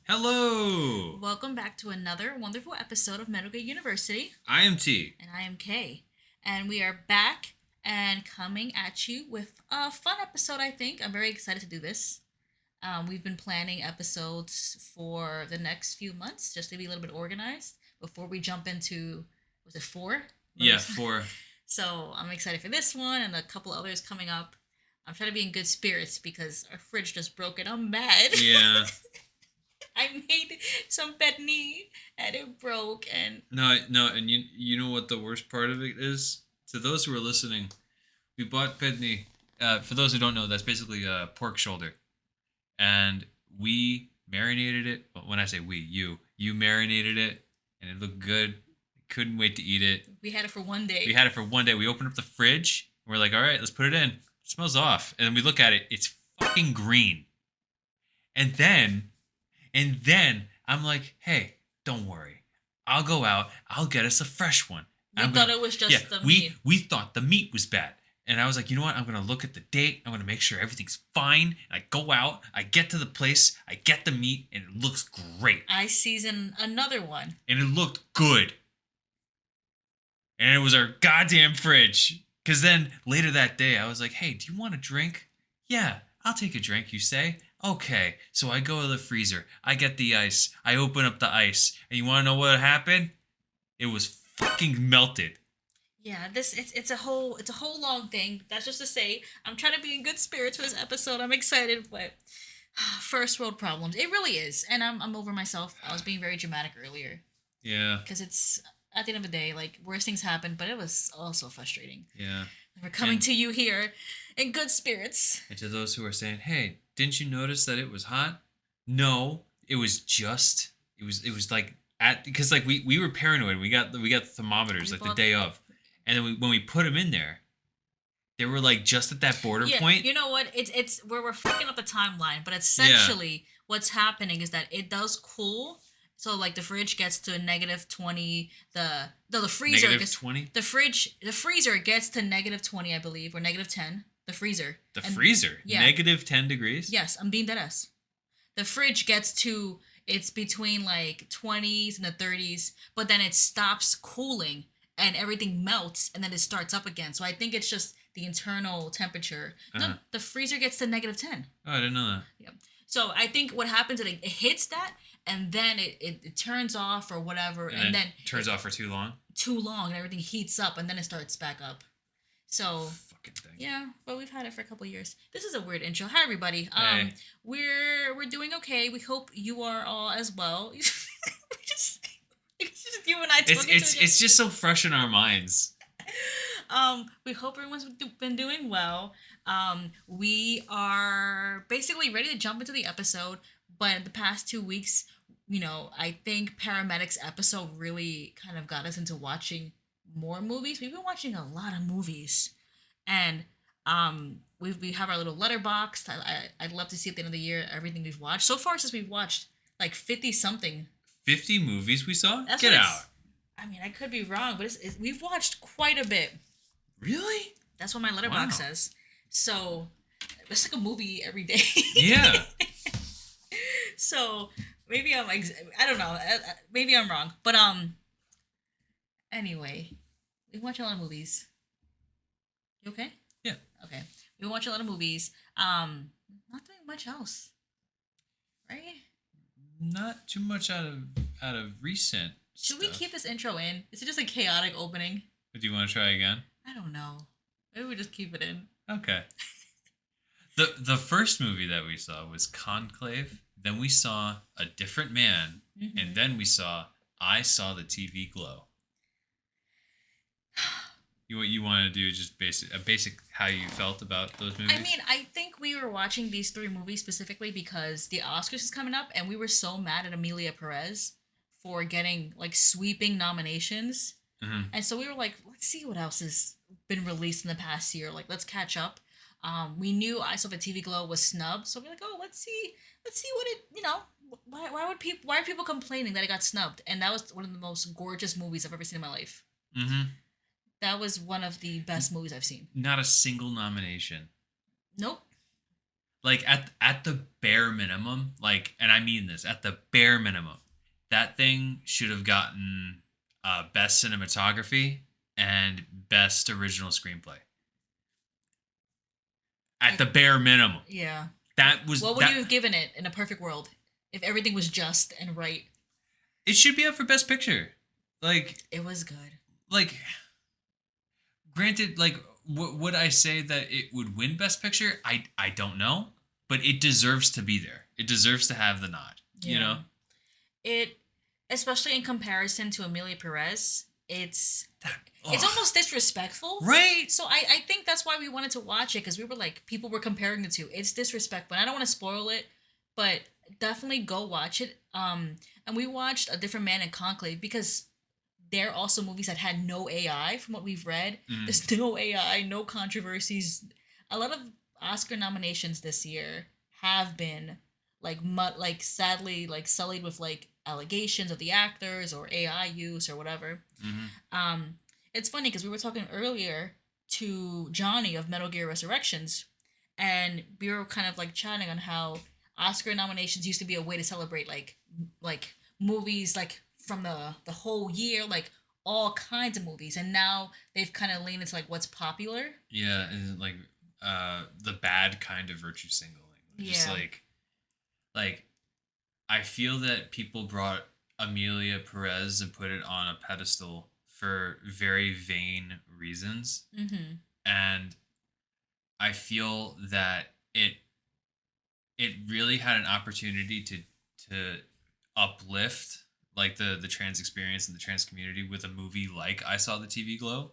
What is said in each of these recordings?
Hello! Welcome back to another wonderful episode of Medical University. I am T. And I am Kay. And we are back and coming at you with a fun episode, I think. I'm very excited to do this. We've been planning episodes for the next few months just to be a little bit organized before we jump into, was it 4? Yeah, 4. So I'm excited for this one and a couple others coming up. I'm trying to be in good spirits because our fridge just broke and I'm mad. Yeah. I made some petni and it broke and No, and you know what the worst part of it is? To those who are listening, we bought pedni. For those who don't know, that's basically a pork shoulder. And we marinated it. But when I say we, you marinated it and it looked good. Couldn't wait to eat it. We had it for one day. We opened up the fridge. And we're like, all right, let's put it in. It smells off. And then we look at it. It's fucking green. And then I'm like, hey, don't worry. I'll go out. I'll get us a fresh one. We thought it was just the meat. We thought the meat was bad. And I was like, you know what? I'm going to look at the date. I'm going to make sure everything's fine. And I go out. I get to the place. I get the meat. And it looks great. I seasoned another one. And it looked good. And it was our goddamn fridge. Because then later that day, I was like, hey, do you want a drink? Yeah, I'll take a drink, you say. Okay, so I go to the freezer. I get the ice. I open up the ice. And you want to know what happened? It was fucking melted. Yeah, it's a whole long thing. That's just to say, I'm trying to be in good spirits for this episode. I'm excited, but first world problems. It really is, and I'm over myself. I was being very dramatic earlier. Yeah. Because it's at the end of the day, like worse things happen, but it was also frustrating. Yeah. We're coming to you here in good spirits. And to those who are saying, hey, didn't you notice that it was hot? No, it was just it was like because like we were paranoid. We got the thermometers like the day of. And then when we put them in there, they were like just at that border point. You know what? It's where we're fucking up the timeline, but essentially what's happening is that it does cool. So like the fridge gets to -20. The freezer gets -20. The freezer gets to -20, I believe, or -10. The freezer. Freezer. Yeah. -10 degrees. Yes, I'm being deadass. The fridge gets to it's between like 20s and the 30s, but then it stops cooling. And everything melts, and then it starts up again. So I think it's just the internal temperature. No, the freezer gets to -10. Oh, I didn't know that. Yeah. So I think what happens is it hits that, and then it turns off or whatever, and then turns off for too long. Too long, and everything heats up, and then it starts back up. So fucking thing. Yeah, but we've had it for a couple of years. This is a weird intro. Hi everybody. Hey. We're doing okay. We hope you are all as well. It's just you and I talking it's just so fresh in our minds. We hope everyone's been doing well. We are basically ready to jump into the episode, but the past 2 weeks, I think Paramedics episode really kind of got us into watching more movies. We've been watching a lot of movies, and we have our little letterbox. I'd love to see at the end of the year everything we've watched so far. Since we've watched like 50 something. 50 movies we saw? That's Get out. I mean, I could be wrong, but we've watched quite a bit. Really? That's what my letterbox says. So, it's like a movie every day. Yeah. So, maybe I don't know. Maybe I'm wrong. But, anyway, we watch a lot of movies. You okay? Yeah. Okay. We watch a lot of movies. Not doing much else. Right? Not too much out of recent. Should we keep this intro in? Is it just a chaotic opening? Do you want to try again? I don't know. Maybe we just keep it in. Okay. The first movie that we saw was Conclave. Then we saw A Different Man, and then we saw I Saw the TV Glow. What you want to do is just basic how you felt about those movies? I mean, I think we were watching these 3 movies specifically because the Oscars is coming up, and we were so mad at Emilia Perez for getting like sweeping nominations. Mm-hmm. And so we were like, let's see what else has been released in the past year. Like, let's catch up. We knew I Saw the TV Glow was snubbed, so we're like, oh, let's see what it, why are people complaining that it got snubbed? And that was one of the most gorgeous movies I've ever seen in my life. Mm-hmm. That was one of the best movies I've seen. Not a single nomination. Nope. like at the bare minimum, like, and I mean this, at the bare minimum, that thing should have gotten best cinematography and best original screenplay. At the bare minimum. Yeah. That was What would you have given it in a perfect world if everything was just and right? It should be up for best picture. Like, It was good. like granted, like, would I say that it would win best picture? I don't know, but it deserves to be there. It deserves to have the nod, you know? It, especially in comparison to Amelia Perez, it's Ugh. almost disrespectful. Right? So I think that's why we wanted to watch it, because we were like, people were comparing the two. It's disrespectful. And I don't want to spoil it, but definitely go watch it. And we watched A Different Man in Conclave because they're also movies that had no AI from what we've read. There's no AI, no controversies. A lot of Oscar nominations this year have been like sadly like sullied with like allegations of the actors or AI use or whatever. It's funny because we were talking earlier to Johnny of Metal Gear Resurrections, and we were kind of like chatting on how Oscar nominations used to be a way to celebrate like movies like from the whole year, like all kinds of movies, and now they've kind of leaned into like what's popular. Yeah, and like the bad kind of virtue signaling. Just like I feel that people brought Amelia Perez and put it on a pedestal for very vain reasons. And I feel that it really had an opportunity to uplift like the trans experience and the trans community with a movie like I Saw the TV Glow.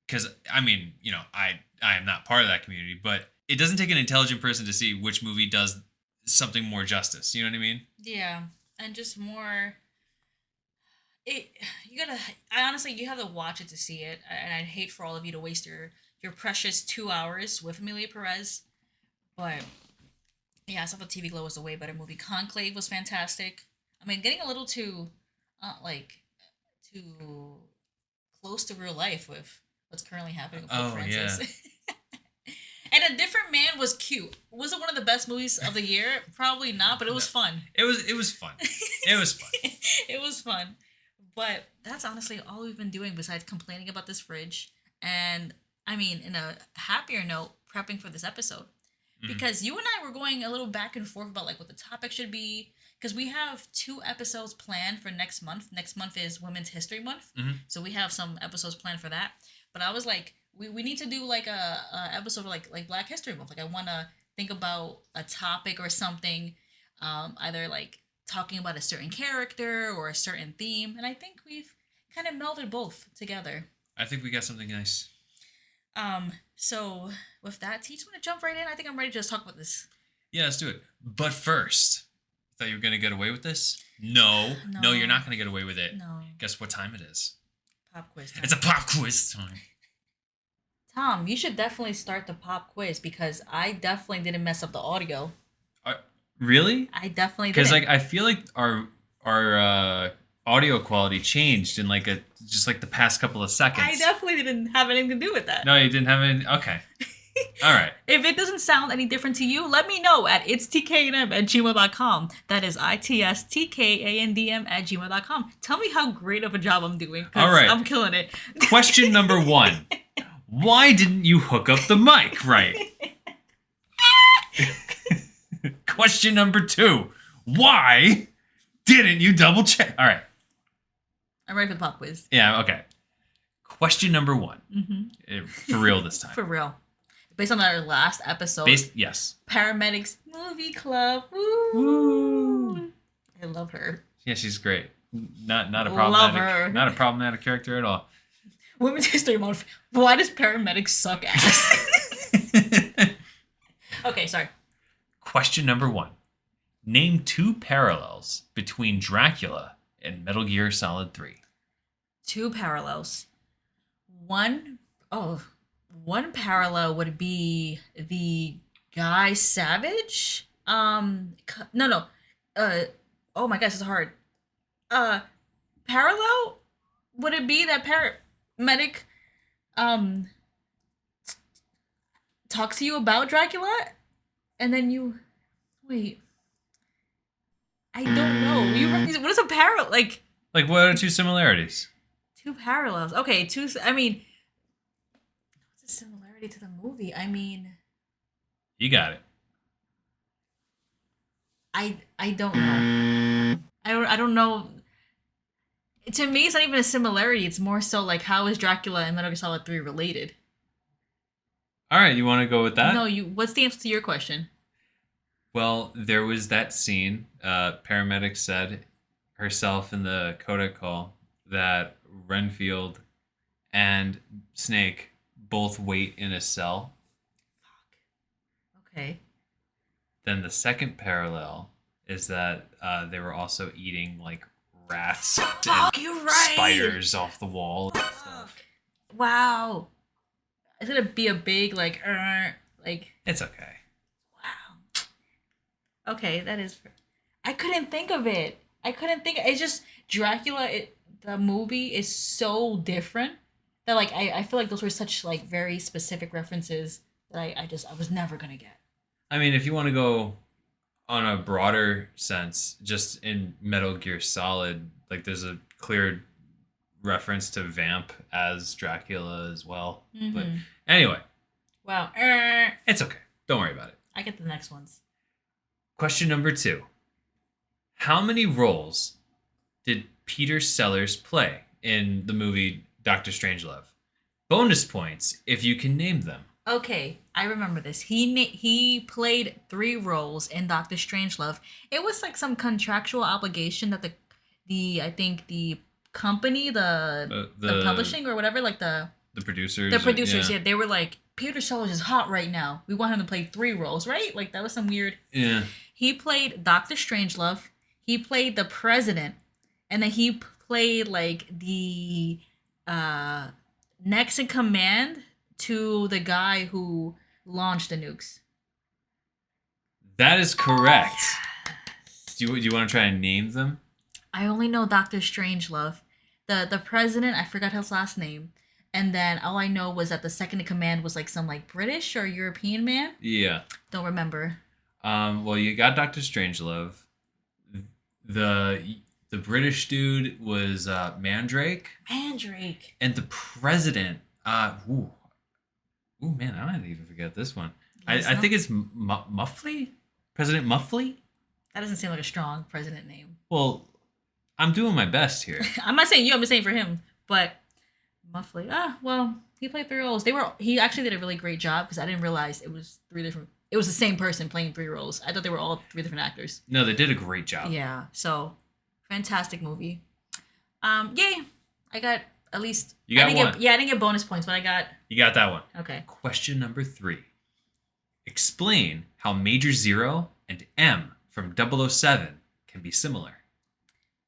Because I mean, you know, I am not part of that community, but it doesn't take an intelligent person to see which movie does something more justice. You know what I mean? Yeah, and just more. I honestly, you have to watch it to see it, and I'd hate for all of you to waste your precious 2 hours with Amelia Perez, but yeah, I saw the TV Glow was a way better movie. Conclave was fantastic. I mean, getting a little too, too close to real life with what's currently happening with Pope Francis. Yeah. And A Different Man was cute. Was it one of the best movies of the year? Probably not, but it was fun. It was fun. It was fun. It was fun. But that's honestly all we've been doing besides complaining about this fridge. And I mean, in a happier note, prepping for this episode. Because you and I were going a little back and forth about like what the topic should be. Because we have 2 episodes planned for next month. Next month is Women's History Month. So we have some episodes planned for that. But I was like, we need to do like a episode like Black History Month. Like I want to think about a topic or something, either like talking about a certain character or a certain theme. And I think we've kind of melded both together. I think we got something nice. So with that, do you just want to jump right in? I think I'm ready to just talk about this. Yeah, let's do it. But first, I thought you were going to get away with this? No, you're not going to get away with it. No. Guess what time it is? Pop quiz time. It's a pop quiz time. Tom, you should definitely start the pop quiz because I definitely didn't mess up the audio. Really? I definitely did. Because like I feel like our audio quality changed in like just like the past couple of seconds. I definitely didn't have anything to do with that. No, you didn't have any. Okay. All right. If it doesn't sound any different to you, let me know at itstkandm@gmail.com. That is itstkandm@gmail.com. Tell me how great of a job I'm doing. All right. I'm killing it. Question number 1. Why didn't you hook up the mic right? Question number 2. Why didn't you double check? All right. I'm ready for the pop quiz. Yeah, okay. Question number 1. For real this time. For real. Based on our last episode. Yes. Paramedics Movie Club. Woo. I love her. Yeah, she's great. Not a Love problematic character at all. Women's History Month. Why does paramedics suck ass? Okay, sorry. Question number 1. Name 2 parallels between Dracula and Metal Gear Solid 3. 2 parallels. One parallel would be the Guy Savage. No. Oh my gosh, it's hard. Parallel? Would it be that paramedic talks to you about Dracula? And then you wait. I don't know. What is a parallel? Like Like, what are two similarities? two parallels. Okay, two. I mean, what's a similarity to the movie? I mean, You got it. I don't know. I don't know. To me, it's not even a similarity. It's more so like how is Dracula and Metal Gear Solid 3 related? All right, you want to go with that? No, you. What's the answer to your question? Well, there was that scene. Paramedic said herself in the Kodak call that Renfield and Snake both wait in a cell. Okay. Then the second parallel is that they were also eating like rats and You're right. spiders off the wall and stuff. Wow. It's gonna be a big like. It's okay. Wow. Okay, that is. I couldn't think of it. It's just Dracula. The movie is so different that like I feel like those were such like very specific references that I was never gonna get. I mean, if you want to go on a broader sense, just in Metal Gear Solid, like there's a clear reference to Vamp as Dracula as well. But Mhm. anyway, Wow. it's okay. Don't worry about it. I get the next ones. Question number 2. How many roles did Peter Sellers play in the movie Doctor Strangelove? Bonus points if you can name them. Okay, I remember this. He played 3 roles in Doctor Strangelove. It was like some contractual obligation that the I think the company the publishing or whatever like the producers. yeah, they were like Peter Sellers is hot right now. We want him to play 3 roles, right? Like that was some weird. Yeah. He played Doctor Strangelove. He played the president, and then he played like the next in command to the guy who launched the nukes. That is correct. Do you want to try and name them? I only know Doctor Strangelove. The president, I forgot his last name. And then all I know was that the second in command was like some like British or European man. Yeah. Don't remember. Well, you got Doctor Strangelove. The British dude was Mandrake. Mandrake. And the president. Ooh, man, I might even forget this one. I think it's Muffley? President Muffley? That doesn't seem like a strong president name. Well, I'm doing my best here. I'm not saying you, I'm just saying for him. But Muffley. Well, he played 3 roles. He actually did a really great job because I didn't realize it was 3 different. It was the same person playing 3 roles. I thought they were all 3 different actors. No, they did a great job. Yeah. So, fantastic movie. Yay! I got at least. You got one. I didn't get bonus points, but I got. You got that one. Okay. Question number 3. Explain how Major Zero and M from 007 can be similar.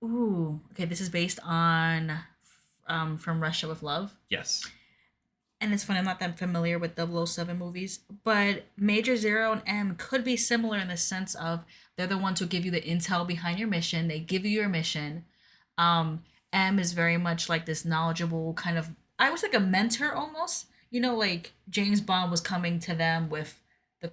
Ooh. Okay. This is based on From Russia with Love. Yes. And it's funny, I'm not that familiar with 007 movies, but Major Zero and M could be similar in the sense of they're the ones who give you the intel behind your mission. They give you your mission. M is very much like this knowledgeable kind of, I was like a mentor almost. You know, like James Bond was coming to them with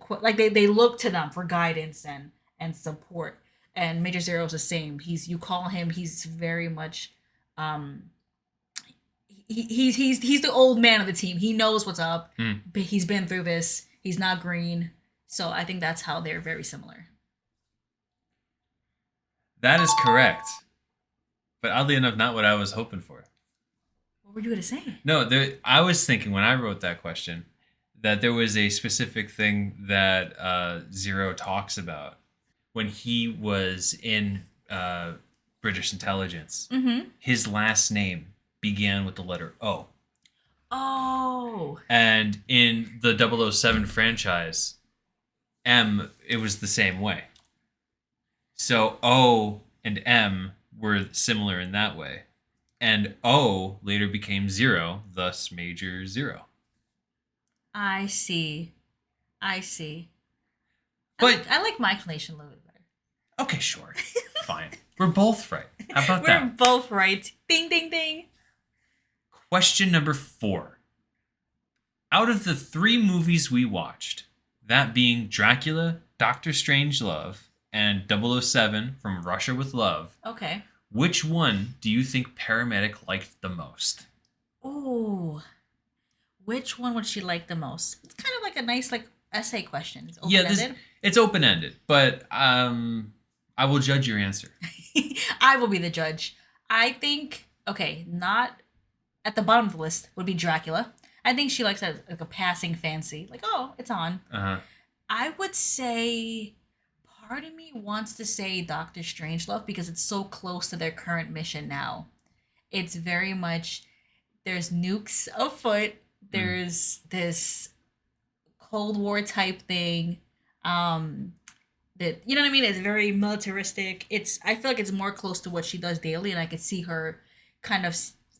like they look to them for guidance and support. And Major Zero is the same. You call him, he's very much he's the old man of the team. He knows what's up. But he's been through this. He's not green. So I think that's how they're very similar. That is correct. But oddly enough, not what I was hoping for. What were you going to say? No, I was thinking when I wrote that question that there was a specific thing that Zero talks about when he was in British intelligence. Mm-hmm. His last name began with the letter O. Oh. And in the 007 franchise, M, it was the same way. So O and M were similar in that way. And O later became Zero, thus Major Zero. I see. But I like my explanation a little bit better. Okay, sure. Fine. We're both right. How about We're that? both right. Ding, ding, ding. Question number 4. Out of the 3 movies we watched, That being Dracula, Doctor Strangelove, and 007 from Russia with Love. Okay. Which one do you think Paramedic liked the most? Ooh. Which one would she like the most? It's kind of like a nice like essay question. It's Yeah, open-ended. it's open ended, but I will judge your answer. I will be the judge. I think okay, not at the bottom of the list would be Dracula. I think she likes that like a passing fancy. Like, oh, it's on. Uh huh. I would say part of me wants to say Doctor Strangelove because it's so close to their current mission now. It's very much there's nukes afoot. Mm. There's this Cold War type thing. Um that you know what I mean? It's very militaristic. It's I feel like it's more close to what she does daily, and I could see her kind of.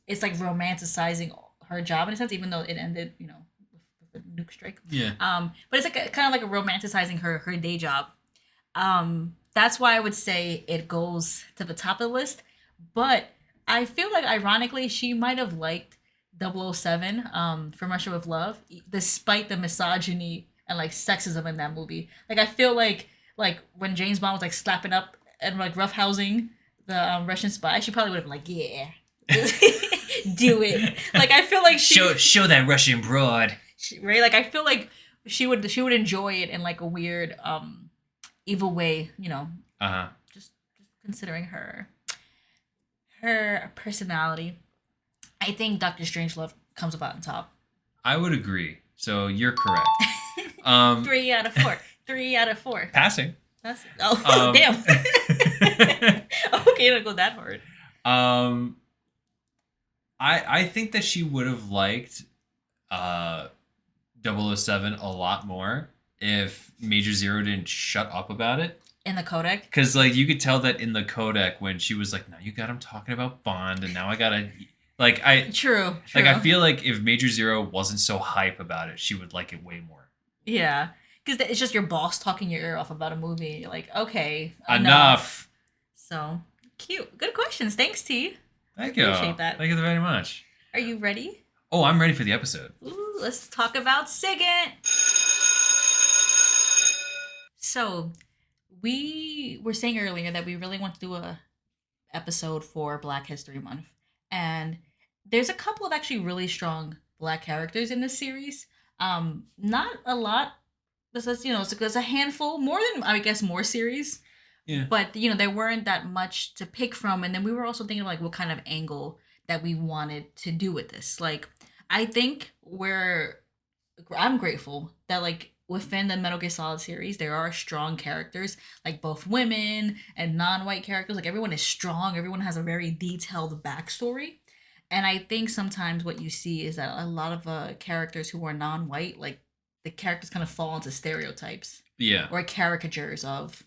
It's like romanticizing her job in a sense, even though it ended, with a nuke strike. Yeah. But it's like kind of like a romanticizing her day job. That's why I would say it goes to the top of the list. But I feel like ironically she might have liked 007 from Russia with Love, despite the misogyny and like sexism in that movie. Like I feel like when James Bond was like slapping up and like roughhousing the Russian spy, she probably would have been like, yeah, do it. Like I feel like Show that Russian broad. right. Like I feel like she would enjoy it in like a weird evil way. Uh huh. Just considering her personality. I think Doctor Strangelove comes about on top. I would agree. So you're correct. 3 out of 4. 3 out of 4. Passing. That's oh Um, damn. Okay, don't go that hard. I think that she would have liked 007 a lot more if Major Zero didn't shut up about it. In the codec. Because like you could tell that in the codec when she was like, "Now you got him talking about Bond, and now I gotta." True. Like I feel like if Major Zero wasn't so hype about it, she would like it way more. Yeah. Because it's just your boss talking your ear off about a movie. You're like, okay, Enough. So cute. Good questions. Thanks, T. Thank you. Appreciate that. Thank you very much. Are you ready? Oh, I'm ready for the episode. Ooh, let's talk about Sigint. So, we were saying earlier that we really want to do a episode for Black History Month, and there's a couple of actually really strong Black characters in this series. Not a lot. This is it's a handful, more than I guess more series. Yeah. But there weren't that much to pick from, and then we were also thinking like what kind of angle that we wanted to do with this. Like, I think I'm grateful that like within the Metal Gear Solid series there are strong characters, like both women and non-white characters. Like everyone is strong. Everyone has a very detailed backstory, and I think sometimes what you see is that a lot of characters who are non-white, like the characters kind of fall into stereotypes. Yeah. Or caricatures of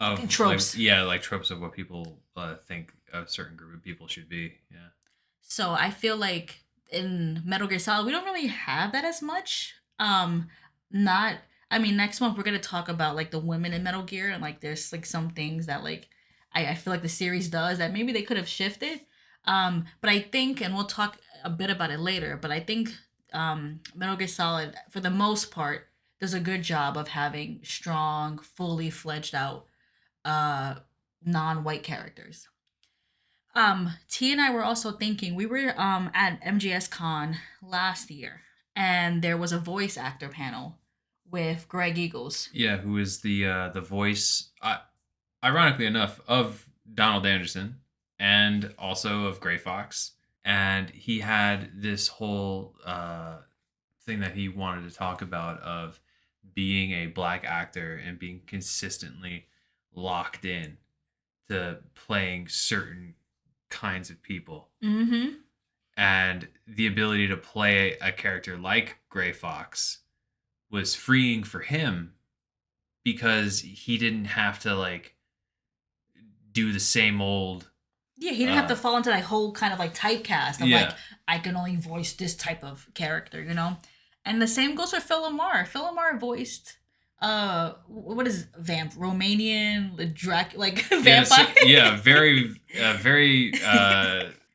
Of tropes. like tropes of what people think a certain group of people should be. Yeah. So I feel like in Metal Gear Solid we don't really have that as much. Not I mean next month we're gonna talk about like the women in Metal Gear, and like there's like some things that like I feel like the series does that maybe they could have shifted. But I think, and we'll talk a bit about it later, but I think Metal Gear Solid for the most part does a good job of having strong, fully fledged out non-white characters. T and I were also thinking we were at MGS Con last year, and there was a voice actor panel with Greg Eagles. Yeah, who is the voice, ironically enough, of Donald Anderson and also of Gray Fox, and he had this whole thing that he wanted to talk about of being a Black actor and being consistently locked in to playing certain kinds of people. Mm-hmm. And the ability to play a character like Gray Fox was freeing for him because he didn't have to like do the same old. Yeah, he didn't have to fall into that whole kind of like typecast of Yeah. like I can only voice this type of character, And the same goes for Phil Lamar. Phil Lamar voiced what is Romanian vampire. Very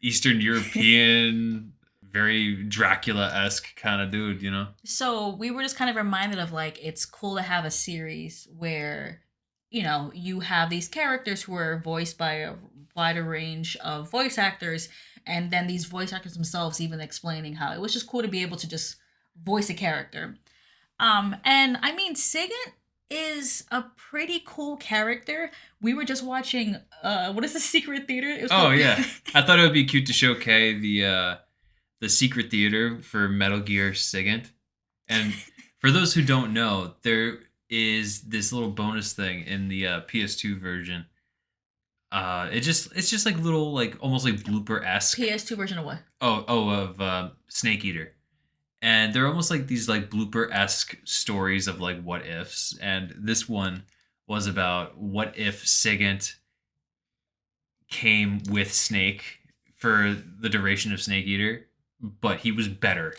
Eastern European, very Dracula-esque kind of dude, you know? So we were just kind of reminded of like it's cool to have a series where you have these characters who are voiced by a wider range of voice actors, and then these voice actors themselves even explaining how it was just cool to be able to just voice a character. And I mean, Sigint is a pretty cool character. We were just watching what is the Secret Theater? It was Oh called- yeah, I thought it would be cute to show Kay the secret theater for Metal Gear Sigint. And for those who don't know, there is this little bonus thing in the PS2 version. It's just like little like almost like blooper esque. PS2 version of what? Of Snake Eater, and they're almost like these like blooper esque stories of like what ifs. And this one was about what if Sigint came with Snake for the duration of Snake Eater, but he was better.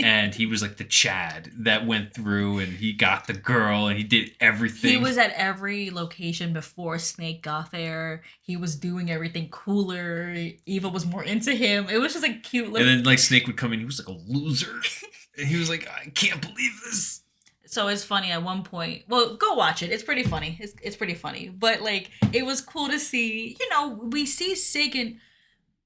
And he was like the Chad that went through and he got the girl and he did everything. He was at every location before Snake got there. He was doing everything cooler. Eva was more into him. It was just like cute little... And then like Snake would come in, he was like a loser. And he was like, I can't believe this. So it's funny at one point. Well, go watch it. It's pretty funny. It's pretty funny. But like it was cool to see, we see Sigint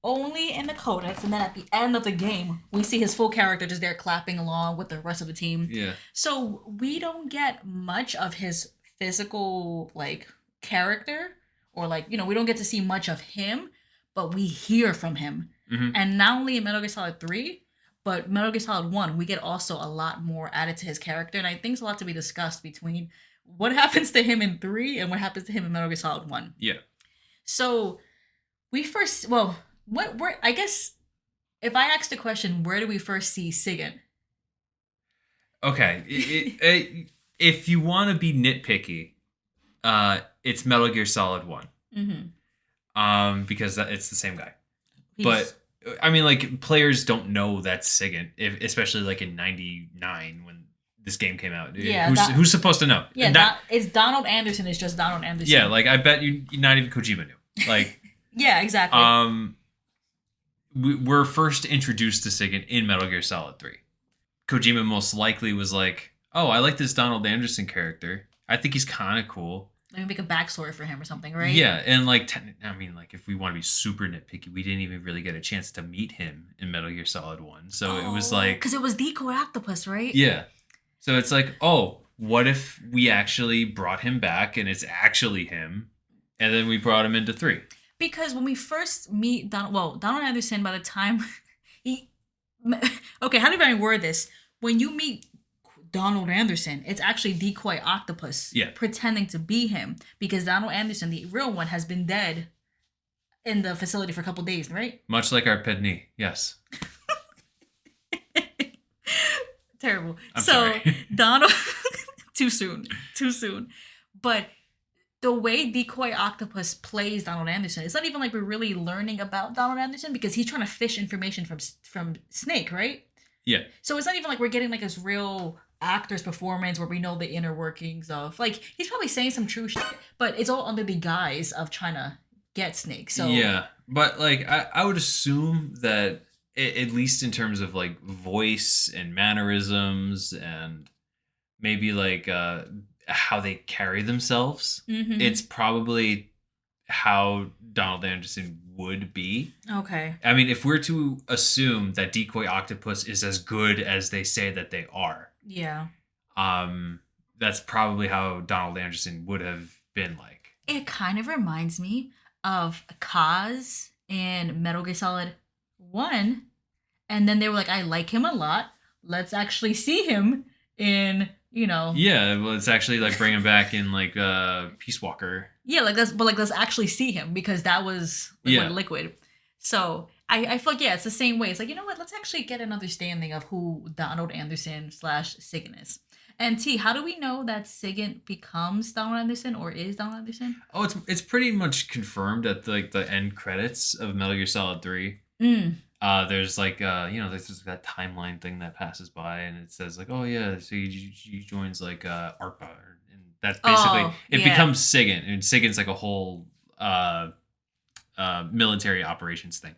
only in the codex, and then at the end of the game, we see his full character just there clapping along with the rest of the team. Yeah. So we don't get much of his physical like character, or like we don't get to see much of him, but we hear from him. Mm-hmm. And not only in Metal Gear Solid 3, but Metal Gear Solid 1, we get also a lot more added to his character, and I think it's a lot to be discussed between what happens to him in 3 and what happens to him in Metal Gear Solid 1. Yeah. So we first, where I guess if I asked the question, where do we first see Sigint? Okay, if you want to be nitpicky, it's Metal Gear Solid 1. Mm-hmm. Because it's the same guy. But I mean, like players don't know that's Sigint, especially like in '99 when this game came out. Yeah, who's supposed to know? Yeah, it's Donald Anderson. It's just Donald Anderson. Yeah, like I bet you not even Kojima knew. Like, yeah, exactly. We're first introduced to Sigint in Metal Gear Solid 3. Kojima most likely was like, "Oh, I like this Donald Anderson character. I think he's kind of cool. Let me make a backstory for him or something, right?" Yeah, and like, I mean, like if we want to be super nitpicky, we didn't even really get a chance to meet him in Metal Gear Solid 1. So it was like, because it was Decoy Octopus, right? Yeah. So it's like, oh, what if we actually brought him back and it's actually him, and then we brought him into 3? Because when we first meet Donald Anderson, by the time okay, how do I word this? When you meet Donald Anderson, it's actually Decoy Octopus pretending to be him, because Donald Anderson, the real one, has been dead in the facility for a couple days, right? Much like our Pedney, yes. Terrible. I'm sorry. Donald, too soon. But the way Decoy Octopus plays Donald Anderson, it's not even like we're really learning about Donald Anderson, because he's trying to fish information from Snake, right? Yeah. So it's not even like we're getting like this real actor's performance where we know the inner workings of, like, he's probably saying some true shit, but it's all under the guise of trying to get Snake. So yeah, but like I would assume that at least in terms of like voice and mannerisms and maybe like how they carry themselves, it's probably how Donald Anderson would be. Okay. I mean, if we're to assume that Decoy Octopus is as good as they say that they are, yeah, that's probably how Donald Anderson would have been like. It kind of reminds me of Kaz in Metal Gear Solid 1, and then they were like, I like him a lot, let's actually see him in, Yeah, well, it's actually like bring him back in like Peace Walker. Yeah, let's actually see him, because that was like Liquid. So I feel like, it's the same way. It's like, you know what? Let's actually get an understanding of who Donald Anderson / Sigint is. And T, how do we know that Sigint becomes Donald Anderson or is Donald Anderson? Oh, it's pretty much confirmed at the end credits of Metal Gear Solid 3. There's like there's just that timeline thing that passes by, and it says like, oh yeah, so he joins like ARPA, and that's basically becomes Sigint, and Sigint's like a whole military operations thing.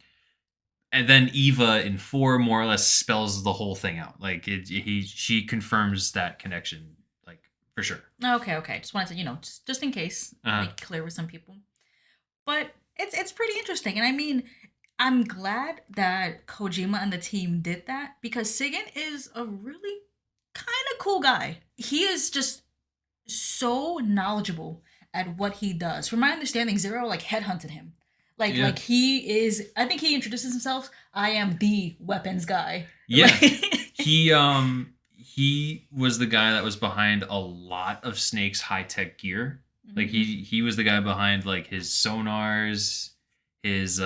And then Eva in 4 more or less spells the whole thing out. Like she confirms that connection, like for sure. Okay. Just wanted to, just in case, make it clear with some people. But it's pretty interesting, and I mean, I'm glad that Kojima and the team did that because Sigint is a really kind of cool guy. He is just so knowledgeable at what he does. From my understanding, Zero like headhunted him. Like he is. I think he introduces himself. I am the weapons guy. Yeah, Like- he was the guy that was behind a lot of Snake's high tech gear. Like he was the guy behind like his sonars, his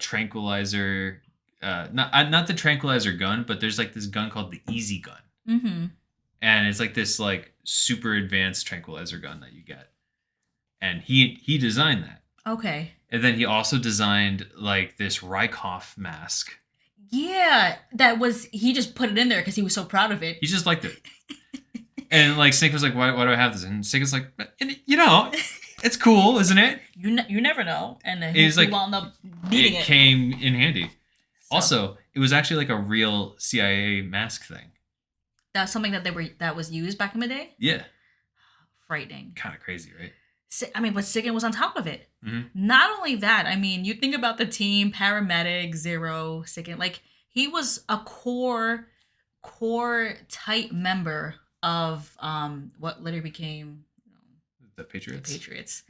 tranquilizer. Not the tranquilizer gun, but there's like this gun called the Easy Gun. Mm-hmm. And it's like this like super advanced tranquilizer gun that you get, and he designed that. Okay. And then he also designed like this Rykov mask. Yeah, he just put it in there because he was so proud of it. He just liked it. And like Snake was like, why do I have this? And Snake was like, it's cool, isn't it? You never know, and then He wound up needing it. Came in handy. So, Also, it was actually like a real CIA mask thing. that's something that was used back in the day. Yeah. Frightening. Kind of crazy, right? I mean, but Sigint was on top of it. Mm-hmm. Not only that, I mean, you think about the team, paramedic, Zero, Sigint, like he was a core tight member of what later became The Patriots. the Patriots.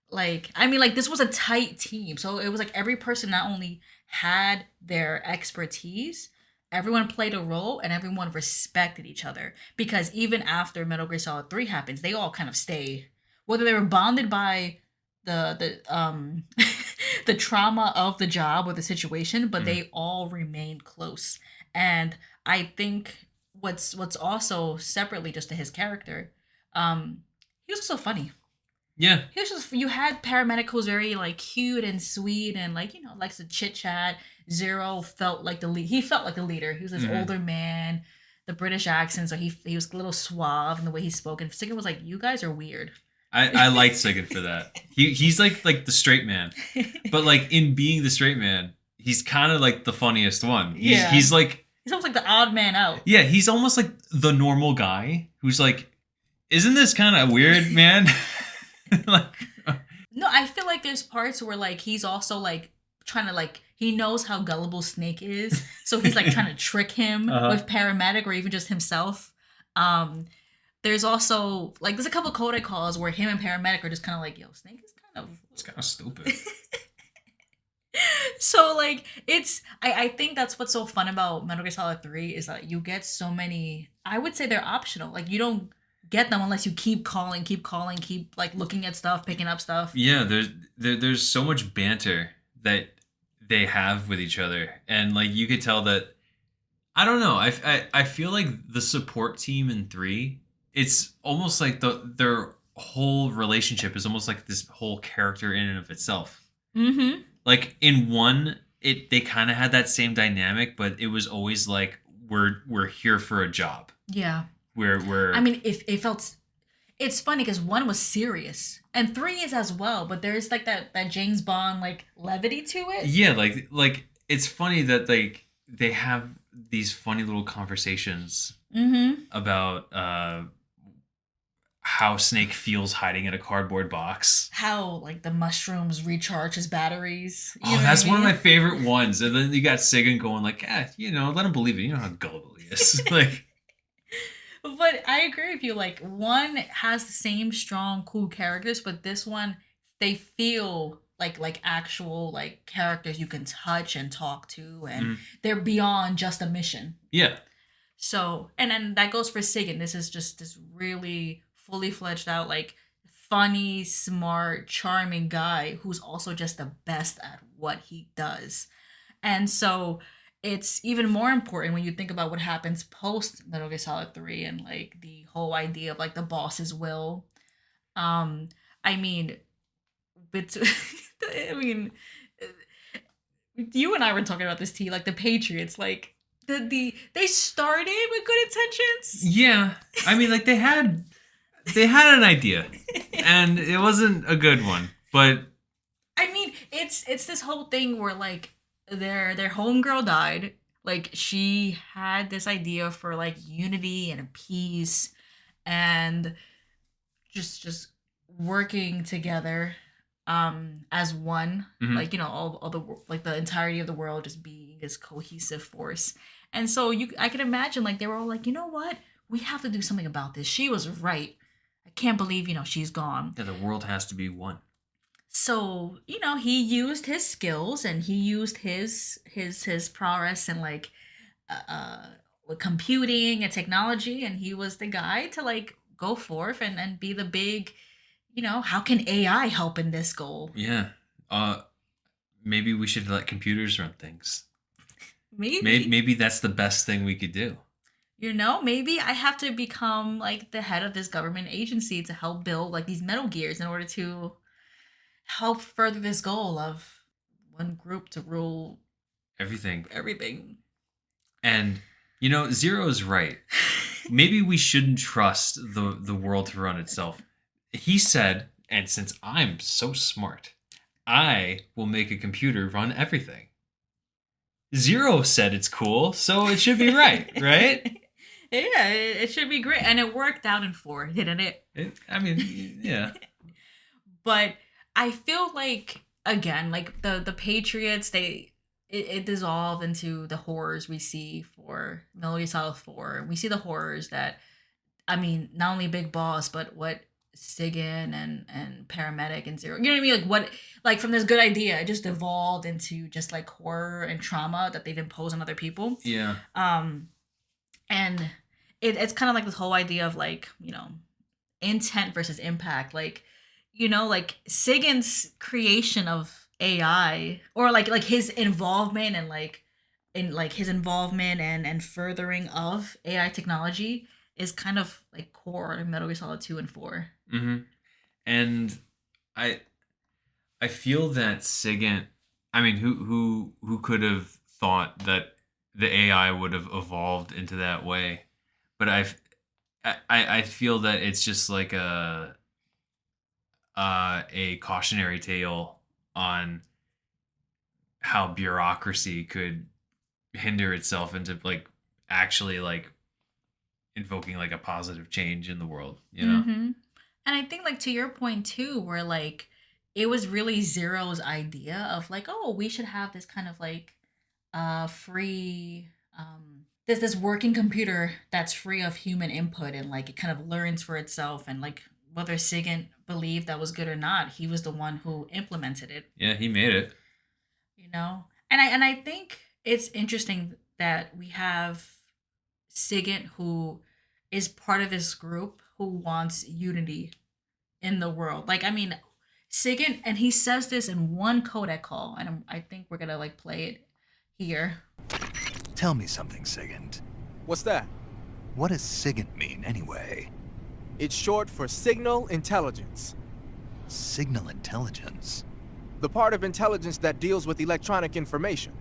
Like, I mean, like this was a tight team. So it was like every person not only had their expertise, everyone played a role and everyone respected each other. Because even after Metal Gear Solid 3 happens, they all kind of stay, whether they were bonded by the the trauma of the job or the situation, but they all remained close. And I think what's also separately just to his character, he was also funny. Yeah. He was just, you had paramedic who was very like cute and sweet and like, likes to chit chat. Zero felt like the lead. He felt like the leader. He was this older man, the British accent, so he was a little suave in the way he spoke. And Sigurd was like, "You guys are weird." I liked Sigurd for that. He's like the straight man, but like in being the straight man, he's kind of like the funniest one. He's like, he's almost like the odd man out. Yeah, he's almost like the normal guy who's like, "Isn't this kind of weird, man?" Like, no, I feel like there's parts where like he's also like trying to like, he knows how gullible Snake is, so he's like trying to trick him with paramedic or even just himself. There's also like there's a couple codec calls where him and paramedic are just kind of like, yo, Snake is it's kind of stupid. So like I think that's what's so fun about Metal Gear Solid 3 is that you get so many, I would say they're optional. Like you don't get them unless you keep calling, keep like looking at stuff, picking up stuff. Yeah, there's so much banter that they have with each other, and like you could tell that, I don't know, I feel like the support team in 3, it's almost like their whole relationship is almost like this whole character in and of itself. Mm-hmm. Like in 1, they kind of had that same dynamic, but it was always like we're here for a job. Yeah. We're I mean, if it felt, it's funny because 1 was serious and 3 is as well, but there's like that James Bond like levity to it. Yeah, like it's funny that like they have these funny little conversations about how Snake feels hiding in a cardboard box. How like the mushrooms recharge his batteries. You know That's what I mean? one of my favorite ones. And then you got Sigint going like, let him believe it. You know how gullible he is. Like. But I agree with you. Like 1 has the same strong, cool characters, but this one, they feel like actual like characters you can touch and talk to, and they're beyond just a mission. Yeah. So, and then that goes for Sigint. This is just this really fully fledged out, like funny, smart, charming guy who's also just the best at what he does. And so it's even more important when you think about what happens post Metal Gear Solid 3 and like the whole idea of like the boss's will. I mean, you and I were talking about this, T, like the Patriots, like they started with good intentions. Yeah, I mean, like they had an idea, and it wasn't a good one, but I mean, it's this whole thing where like their homegirl died. Like she had this idea for like unity and peace and just working together as one, Hmm. like all the like the entirety of the world just being this cohesive force. And so I can imagine like they were all like, you know what, we have to do something about this. She was right. I can't believe she's gone. Yeah, the world has to be one. So he used his skills and he used his prowess and like with computing and technology, and he was the guy to like go forth and be the big, how can AI help in this goal? Yeah. Uh, maybe we should let computers run things. Maybe. Maybe that's the best thing we could do. Maybe I have to become like the head of this government agency to help build like these Metal Gears in order to help further this goal of one group to rule Everything. everything. And Zero's right. Maybe we shouldn't trust the world to run itself. He said, and since I'm so smart, I will make a computer run everything. Zero said it's cool, so it should be right, right? Yeah, it should be great, and it worked out in 4, didn't it? I mean, yeah. But I feel like again, like the Patriots, it dissolved into the horrors we see for Metal Gear Solid 4. We see the horrors that, I mean, not only Big Boss, but what Sigint and Paramedic and Zero. You know what I mean? Like what, like from this good idea, it just evolved into just like horror and trauma that they've imposed on other people. Yeah. And it's kind of like this whole idea of like intent versus impact. Like like Sigint's creation of AI, or like his involvement and like in like his involvement and furthering of AI technology is kind of like core to Metal Gear Solid 2 and 4. Mm-hmm. And I I feel that Sigint. I mean, who could have thought that the AI would have evolved into that way? But I feel that it's just like a cautionary tale on how bureaucracy could hinder itself into like actually like invoking like a positive change in the world, you know? Mm-hmm. And I think like to your point too, where like it was really Zero's idea of like, oh, we should have this kind of like free this working computer that's free of human input and like it kind of learns for itself, and like whether Sigint believed that was good or not, he was the one who implemented it. Yeah, he made it. And I think it's interesting that we have Sigint who is part of this group who wants unity in the world. Like, I mean, Sigint, and he says this in one codec call, and I think we're gonna like play it here. Tell me something, Sigint. What's that? What does Sigint mean, anyway? It's short for Signal Intelligence. Signal intelligence? The part of intelligence that deals with electronic information.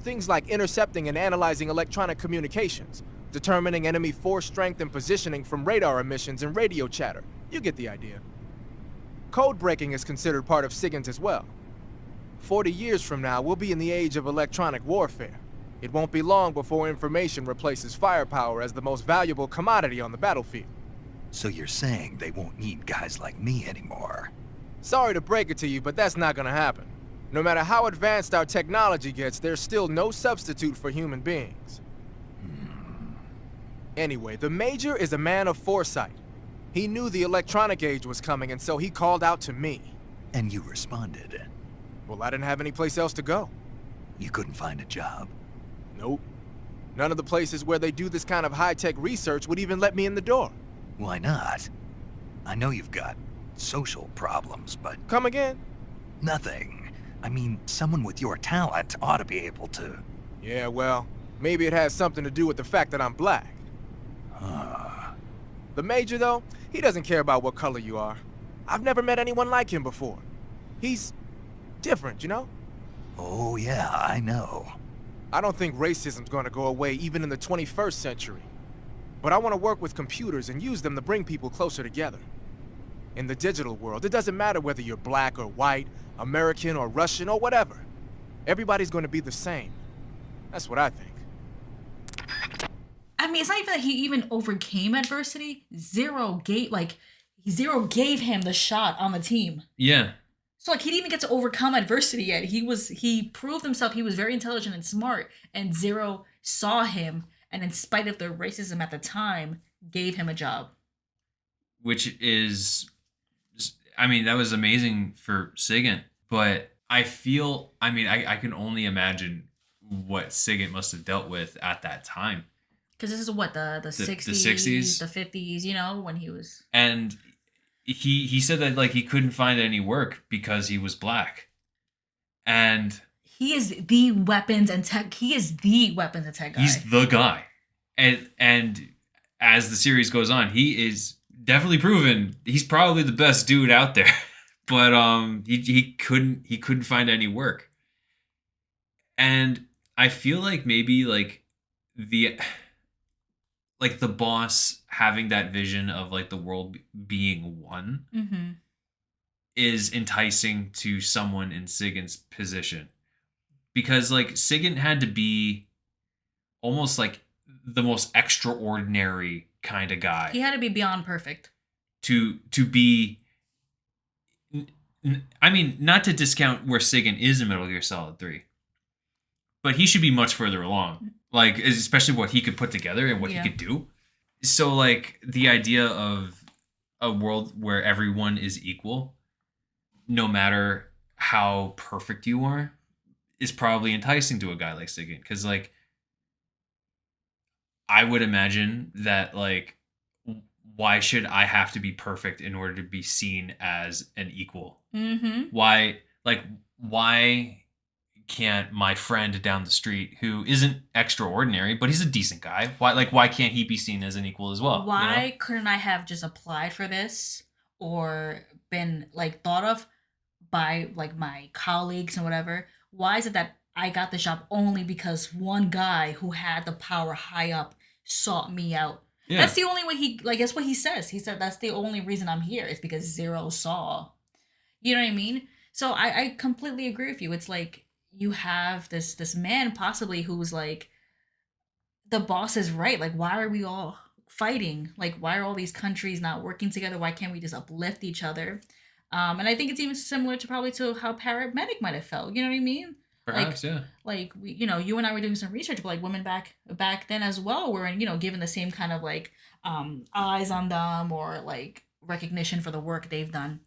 Things like intercepting and analyzing electronic communications, determining enemy force strength and positioning from radar emissions and radio chatter. You get the idea. Code breaking is considered part of SIGINT as well. 40 years from now, we'll be in the age of electronic warfare. It won't be long before information replaces firepower as the most valuable commodity on the battlefield. So you're saying they won't need guys like me anymore? Sorry to break it to you, but that's not gonna happen. No matter how advanced our technology gets, there's still no substitute for human beings. Anyway, the Major is a man of foresight. He knew the electronic age was coming, and so he called out to me. And you responded? Well, I didn't have any place else to go. You couldn't find a job? Nope. None of the places where they do this kind of high-tech research would even let me in the door. Why not? I know you've got social problems, but... Come again? Nothing. I mean, someone with your talent ought to be able to... Yeah, well, maybe it has something to do with the fact that I'm black. The Major, though, he doesn't care about what color you are. I've never met anyone like him before. He's different, you know? Oh, yeah, I know. I don't think racism's gonna go away even in the 21st century. But I want to work with computers and use them to bring people closer together. In the digital world, it doesn't matter whether you're black or white, American or Russian or whatever. Everybody's going to be the same. That's what I think. I mean, it's not even that he even overcame adversity. Zero gave him the shot on the team. Yeah. So like he didn't even get to overcome adversity yet. He proved himself. He was very intelligent and smart, and Zero saw him, and in spite of the racism at the time, gave him a job. Which is, I mean, that was amazing for Sigint, but I can only imagine what Sigint must have dealt with at that time. Because this is what the 60s, the 60s, the 50s, you know, when he was. And he said that like he couldn't find any work because he was black, and he is the weapons and tech. He is the weapons and tech guy. He's the guy, and as the series goes on, he is definitely proven he's probably the best dude out there. But he couldn't find any work, and I feel like maybe like the boss having that vision of like the world being one is enticing to someone in Sigint's position, because like Sigint had to be almost like the most extraordinary kind of guy. He had to be beyond perfect to be. I mean, not to discount where Sigint is in Metal Gear Solid 3, but he should be much further along. Like, especially what he could put together and what he could do. So, like, the idea of a world where everyone is equal, no matter how perfect you are, is probably enticing to a guy like Sigint. Because, like, I would imagine that, like, why should I have to be perfect in order to be seen as an equal? Why can't my friend down the street, who isn't extraordinary, but he's a decent guy, why can't he be seen as an equal as well? Why couldn't I have just applied for this or been like thought of by like my colleagues and whatever? Why is it that I got the job only because one guy who had the power high up sought me out? Yeah. That's the only way that's what he says. He said that's the only reason I'm here. It's because Zero saw. You know what I mean? So I completely agree with you. It's like you have this man possibly who's like, the boss is right. Like, why are we all fighting? Like, why are all these countries not working together? Why can't we just uplift each other? And I think it's even similar to probably to how Paramedic might have felt. You know what I mean? Perhaps, like, yeah. Like we, you know, you and I were doing some research, but like women back then as well were, you know, given the same kind of like eyes on them or like recognition for the work they've done.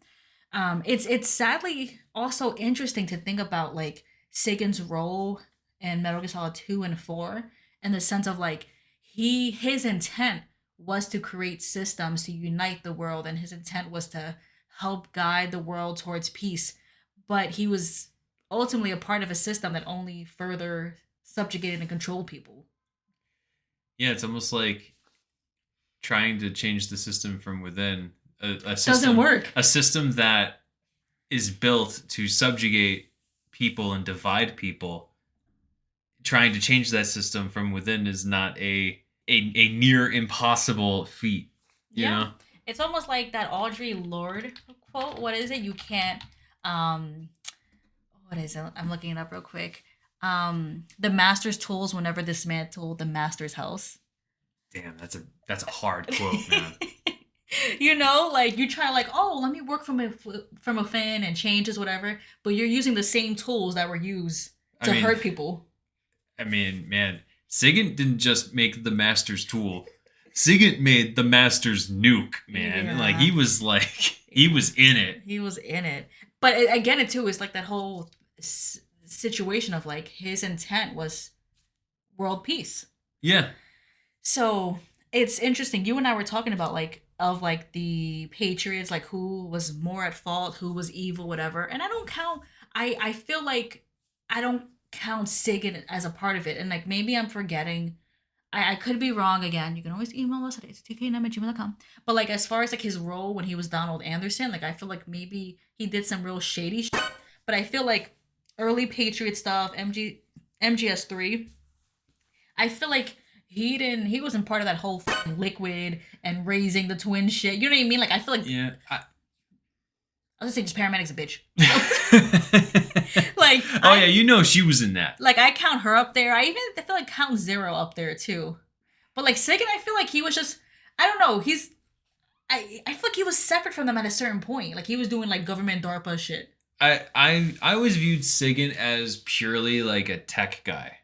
It's sadly also interesting to think about like Sigint's role in Metal Gear Solid 2 and 4 in the sense of like his intent was to create systems to unite the world, and his intent was to help guide the world towards peace, but he was ultimately a part of a system that only further subjugated and controlled people. Yeah, it's almost like trying to change the system from within. A system, doesn't work. A system that is built to subjugate people and divide people. Trying to change that system from within is not a near impossible feat. You know? It's almost like that Audre Lorde quote. What is it? You can't. What is it? I'm looking it up real quick. The master's tools will never dismantle the master's house. Damn, that's a hard quote, man. You know, like you try like, oh, let me work from within and changes whatever, but you're using the same tools that were used to hurt people. I mean, man, Sigint didn't just make the master's tool. Sigint made the master's nuke, man. Yeah. Like he was in it. He was in it. But again, it too is like that whole situation of like his intent was world peace. Yeah. So it's interesting. You and I were talking about like the Patriots, like who was more at fault, who was evil, whatever. And I don't count. I feel like I don't count Sigint as a part of it. And like maybe I'm forgetting. I could be wrong again. You can always email us at tknm@gmail.com. But like as far as like his role when he was Donald Anderson, like I feel like maybe he did some real shady shit. But I feel like early Patriot stuff, MGS3, I feel like he wasn't part of that whole Liquid and raising the twin shit. You know what I mean? Like I feel like I was gonna say just Paramedic's a bitch. like, Oh yeah, you know she was in that. like I count her up there. I feel like count Zero up there too. But like Sigint, I feel like he was just, I don't know. I feel like he was separate from them at a certain point. Like he was doing like government DARPA shit. I always viewed Sigint as purely like a tech guy.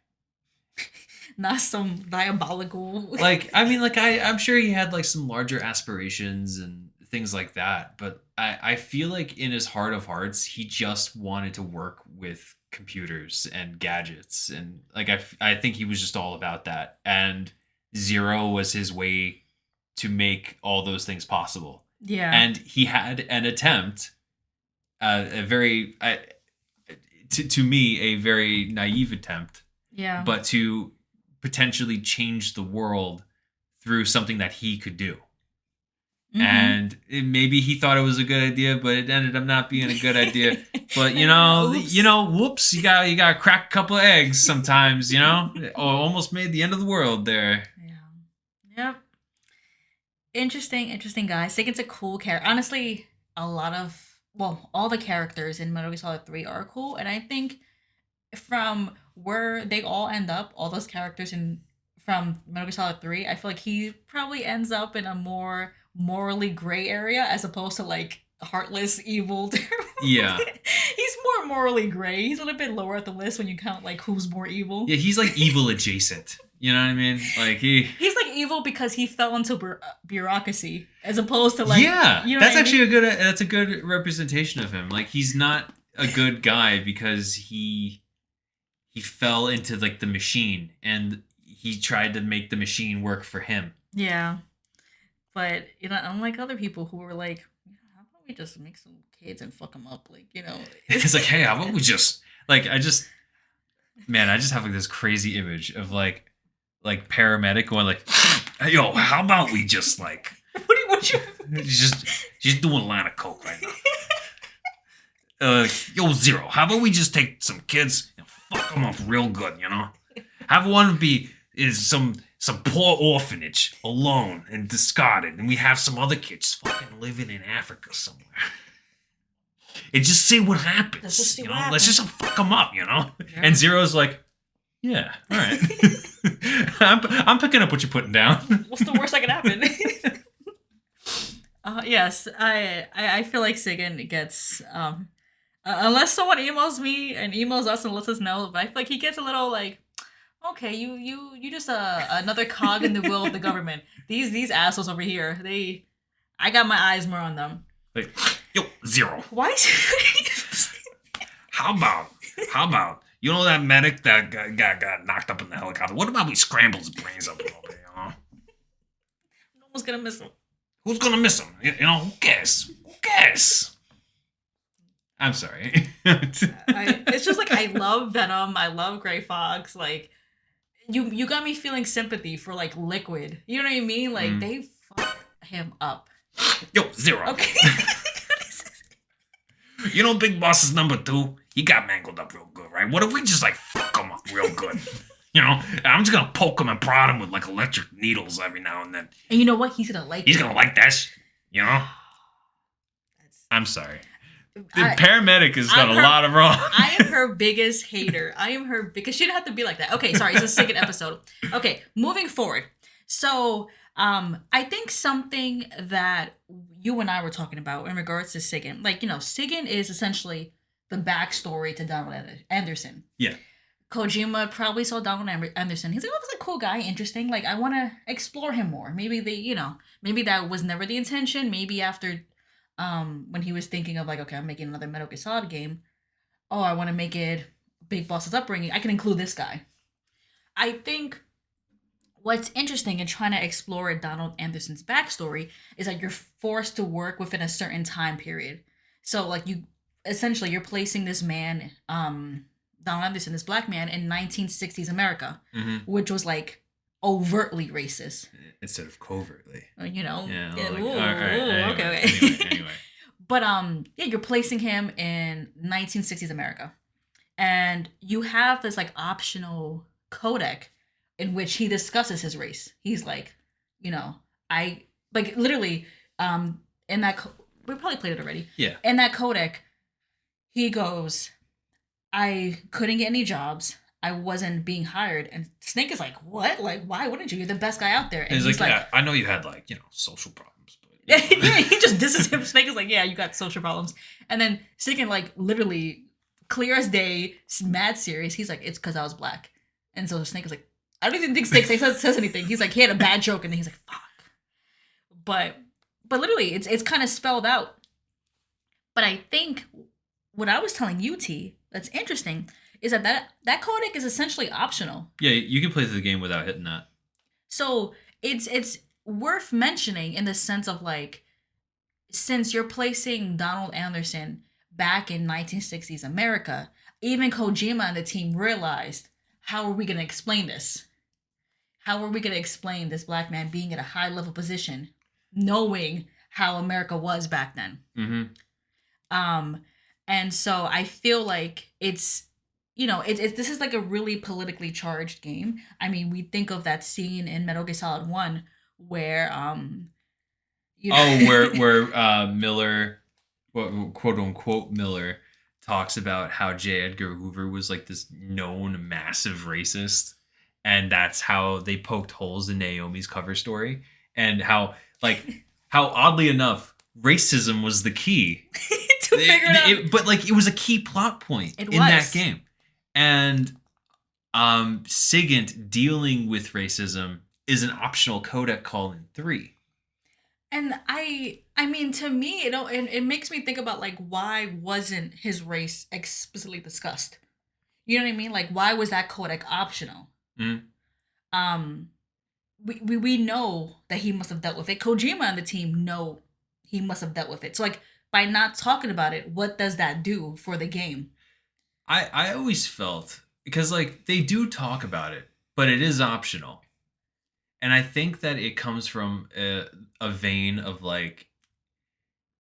Not some diabolical. Like, I mean, like I'm sure he had like some larger aspirations and things like that, but I feel like in his heart of hearts, he just wanted to work with computers and gadgets, and like I think he was just all about that. And Zero was his way to make all those things possible. Yeah. And he had an attempt, a very, to me, a very naive attempt, Yeah. but to potentially change the world through something that he could do. Mhm. And maybe he thought it was a good idea, but it ended up not being a good idea. But Oops. Whoops, you got to crack a couple of eggs sometimes, or almost made the end of the world there. Yeah. Yep. Interesting guy. Sigint's a cool character. Honestly, all the characters in Metal Gear Solid 3 are cool, and I think from where they all end up, all those characters from Metal Gear Solid 3, I feel like he probably ends up in a more morally gray area as opposed to like heartless, evil. Yeah. He's more morally gray. He's a little bit lower at the list when you count like who's more evil. Yeah, he's like evil adjacent. You know what I mean? Like He's like evil because he fell into bureaucracy as opposed to like yeah, you know that's what I actually mean? that's a good representation of him. Like he's not a good guy because he fell into like the machine and he tried to make the machine work for him. Yeah. But unlike other people who were like, how about we just make some kids and fuck them up, It's like, hey, how about we just I just have like this crazy image of like paramedic going like, hey, yo, how about we just like what you she's doing a line of coke right now. Yo, Zero, how about we just take some kids and fuck them up real good, Have one be is some poor orphanage alone and discarded, and we have some other kids fucking living in Africa somewhere. And just see what happens. Let's just see what Let's just happens. fuck them up, Yeah. And Zero's like, yeah, all right. I'm picking up what you're putting down. What's the worst that could happen? Yes, I feel like Sigint gets unless someone emails me and emails us and lets us know, but I feel like he gets a little like, okay, you just another cog in the wheel of the government. These assholes over here, I got my eyes more on them. Like, yo, Zero. Why is How about you know that medic that got knocked up in the helicopter? What about we scramble his brains up a little bit, no one's gonna miss him? Who's gonna miss him? Who cares? Who cares? I'm sorry. It's just like I love Venom. I love Gray Fox. Like you got me feeling sympathy for like Liquid. You know what I mean? Like they fuck him up. Yo, Zero. Okay. Big Boss is number 2. He got mangled up real good, right? What if we just like fuck him up real good? I'm just gonna poke him and prod him with like electric needles every now and then. And you know what? He's gonna like. He's it. gonna like that. I'm sorry. The paramedic has done a lot of wrong. I am her biggest hater. Because she didn't have to be like that. Okay, sorry, it's a second episode. Okay, moving forward. So, I think something that you and I were talking about in regards to Sigint, Sigint is essentially the backstory to Donald Anderson. Yeah. Kojima probably saw Donald Anderson. He's like, oh, this is a cool guy, interesting. Like, I want to explore him more. Maybe maybe that was never the intention. Maybe after when he was thinking of like, okay, I'm making another Metal Gear Solid game. Oh, I want to make it Big Boss's upbringing. I can include this guy. I think what's interesting in trying to explore Donald Anderson's backstory is that you're forced to work within a certain time period. So like you're placing this man, Donald Anderson, this black man in 1960s America, which was like overtly racist instead of covertly. Yeah. Anyway, Okay. Anyway. But you're placing him in 1960s America, and you have this like optional codec in which he discusses his race. He's like, I like literally in that we probably played it already. Yeah. In that codec, he goes, I couldn't get any jobs. I wasn't being hired. And Snake is like, what? Like, why wouldn't you? You're the best guy out there. And He's he's like, like, yeah, I know you had like, social problems, but yeah, he just disses him. Snake is like, yeah, you got social problems. And then Sigint, like, literally, clear as day, mad serious. He's like, it's because I was black. And so Snake is like, I don't even think Snake says anything. He's like, he had a bad joke, and then he's like, fuck. But literally, it's kind of spelled out. But I think what I was telling you, T, that's interesting, is that codec is essentially optional. yeah, you can play through the game without hitting that. So it's worth mentioning in the sense of like, since you're placing Donald Anderson back in 1960s America, even Kojima and the team realized, how are we going to explain this? How are we going to explain this black man being at a high level position, knowing how America was back then? Mm-hmm. And so I feel like it's this is like a really politically charged game. I mean, we think of that scene in Metal Gear Solid 1 where where Miller, quote unquote Miller, talks about how J. Edgar Hoover was like this known massive racist, and that's how they poked holes in Naomi's cover story, and how oddly enough, racism was the key to figure it out. But like it was a key plot point in that game, and Sigint dealing with racism is an optional codec call in 3. And I mean, to me, it makes me think about like, why wasn't his race explicitly discussed? You know what I mean? Like, why was that codec optional? Mm-hmm. We know that he must have dealt with it. Kojima and the team know he must have dealt with it. So like, by not talking about it, what does that do for the game? I always felt, because like they do talk about it, but it is optional. And I think that it comes from a vein of like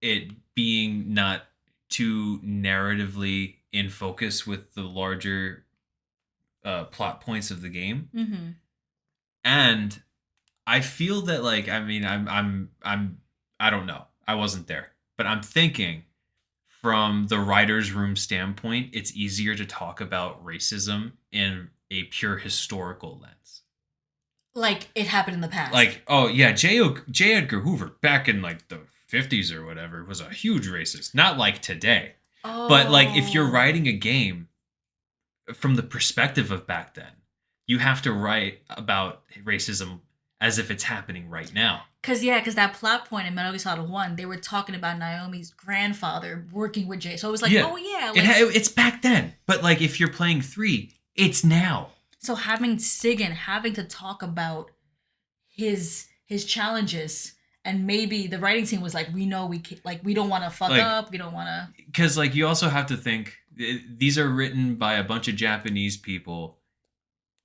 it being not too narratively in focus with the larger plot points of the game. Mm-hmm. And I feel that like, I mean, I don't know. I wasn't there, but I'm thinking from the writer's room standpoint, it's easier to talk about racism in a pure historical lens. Like it happened in the past. Like, oh yeah, J. Edgar Hoover back in like the 50s or whatever was a huge racist. Not like today. Oh. But like if you're writing a game from the perspective of back then, you have to write about racism as if it's happening right now. Because that plot point in Metal Gear Solid 1, they were talking about Naomi's grandfather working with Jay. So it was like, oh yeah. Like, it's back then. But like if you're playing 3, it's now. So having Sigint having to talk about his challenges, and maybe the writing team was like, we know we don't want to fuck up, we don't want to. Because like you also have to think these are written by a bunch of Japanese people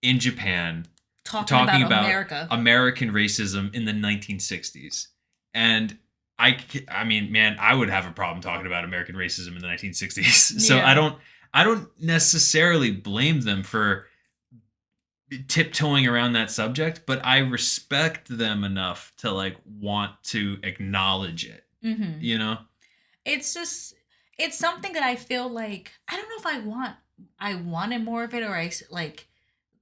in Japan talking about America. American racism in the 1960s, and I mean, man, I would have a problem talking about American racism in the 1960s. Yeah. So I don't necessarily blame them for tiptoeing around that subject, but I respect them enough to like want to acknowledge it. Mm-hmm. You know, it's something that I feel like I don't know if I wanted more of it, or I like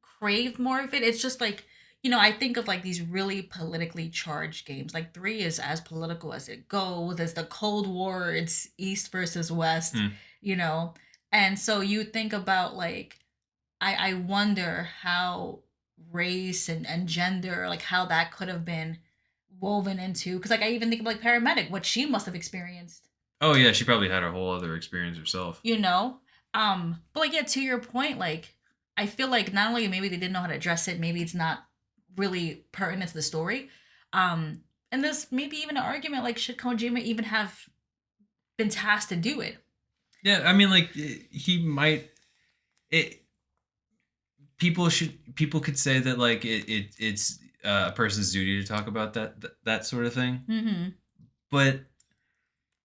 craved more of it. It's just like, I think of like these really politically charged games. Like 3 is as political as it goes. There's the Cold War. It's East versus West. And so you think about like, I wonder how race and gender, like how that could have been woven into, because like I even think of like Paramedic, what she must have experienced. Oh yeah, she probably had a whole other experience herself. But like, yeah, to your point, like I feel like not only maybe they didn't know how to address it, maybe it's not really pertinent to the story. And there's maybe even an argument like, should Kojima even have been tasked to do it? Yeah, I mean, like he might. People could say that like it's a person's duty to talk about that sort of thing. Mm-hmm. But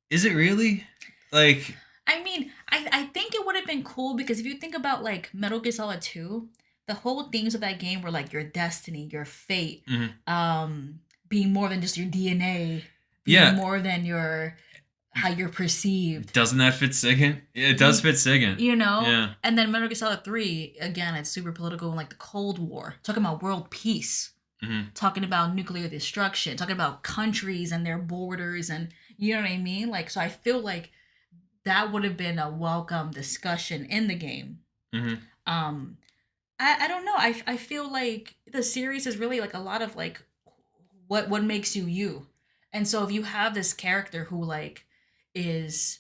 is it really? Like, I mean, I think it would have been cool, because if you think about like Metal Gear Solid 2, the whole themes of that game were like your destiny, your fate, mm-hmm. Being more than just your DNA, being more than your how you're perceived. Doesn't that fit Sigint? It does fit Sigint. You know? Yeah. And then Metal Gear Solid 3, again, it's super political, like the Cold War, talking about world peace, talking about nuclear destruction, talking about countries and their borders, and you know what I mean? Like, so I feel like that would have been a welcome discussion in the game. I don't know. I feel like the series is really like a lot of like what makes you you. And so if you have this character who like is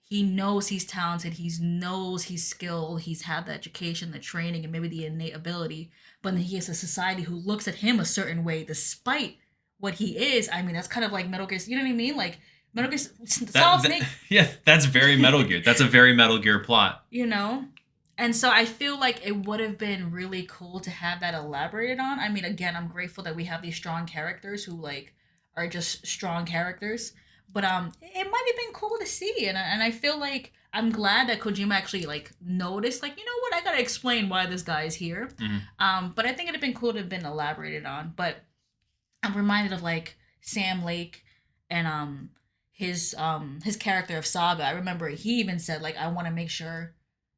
he knows he's talented, he knows he's skilled, he's had the education, the training, and maybe the innate ability, but then he has a society who looks at him a certain way despite what he is. I mean, that's kind of like Metal Gear, you know what I mean? Like Metal Gear Solid Snake. Yeah, that's very Metal Gear. That's a very Metal Gear plot. You know? And so I feel like it would have been really cool to have that elaborated on. I mean, again, I'm grateful that we have these strong characters who like are just strong characters. But it might have been cool to see, and I feel like I'm glad that Kojima actually like noticed, like, you know what, I gotta explain why this guy is here. But I think it'd have been cool to have been elaborated on. But I'm reminded of like Sam Lake and his character of Saga. I remember he even said like, I want to make sure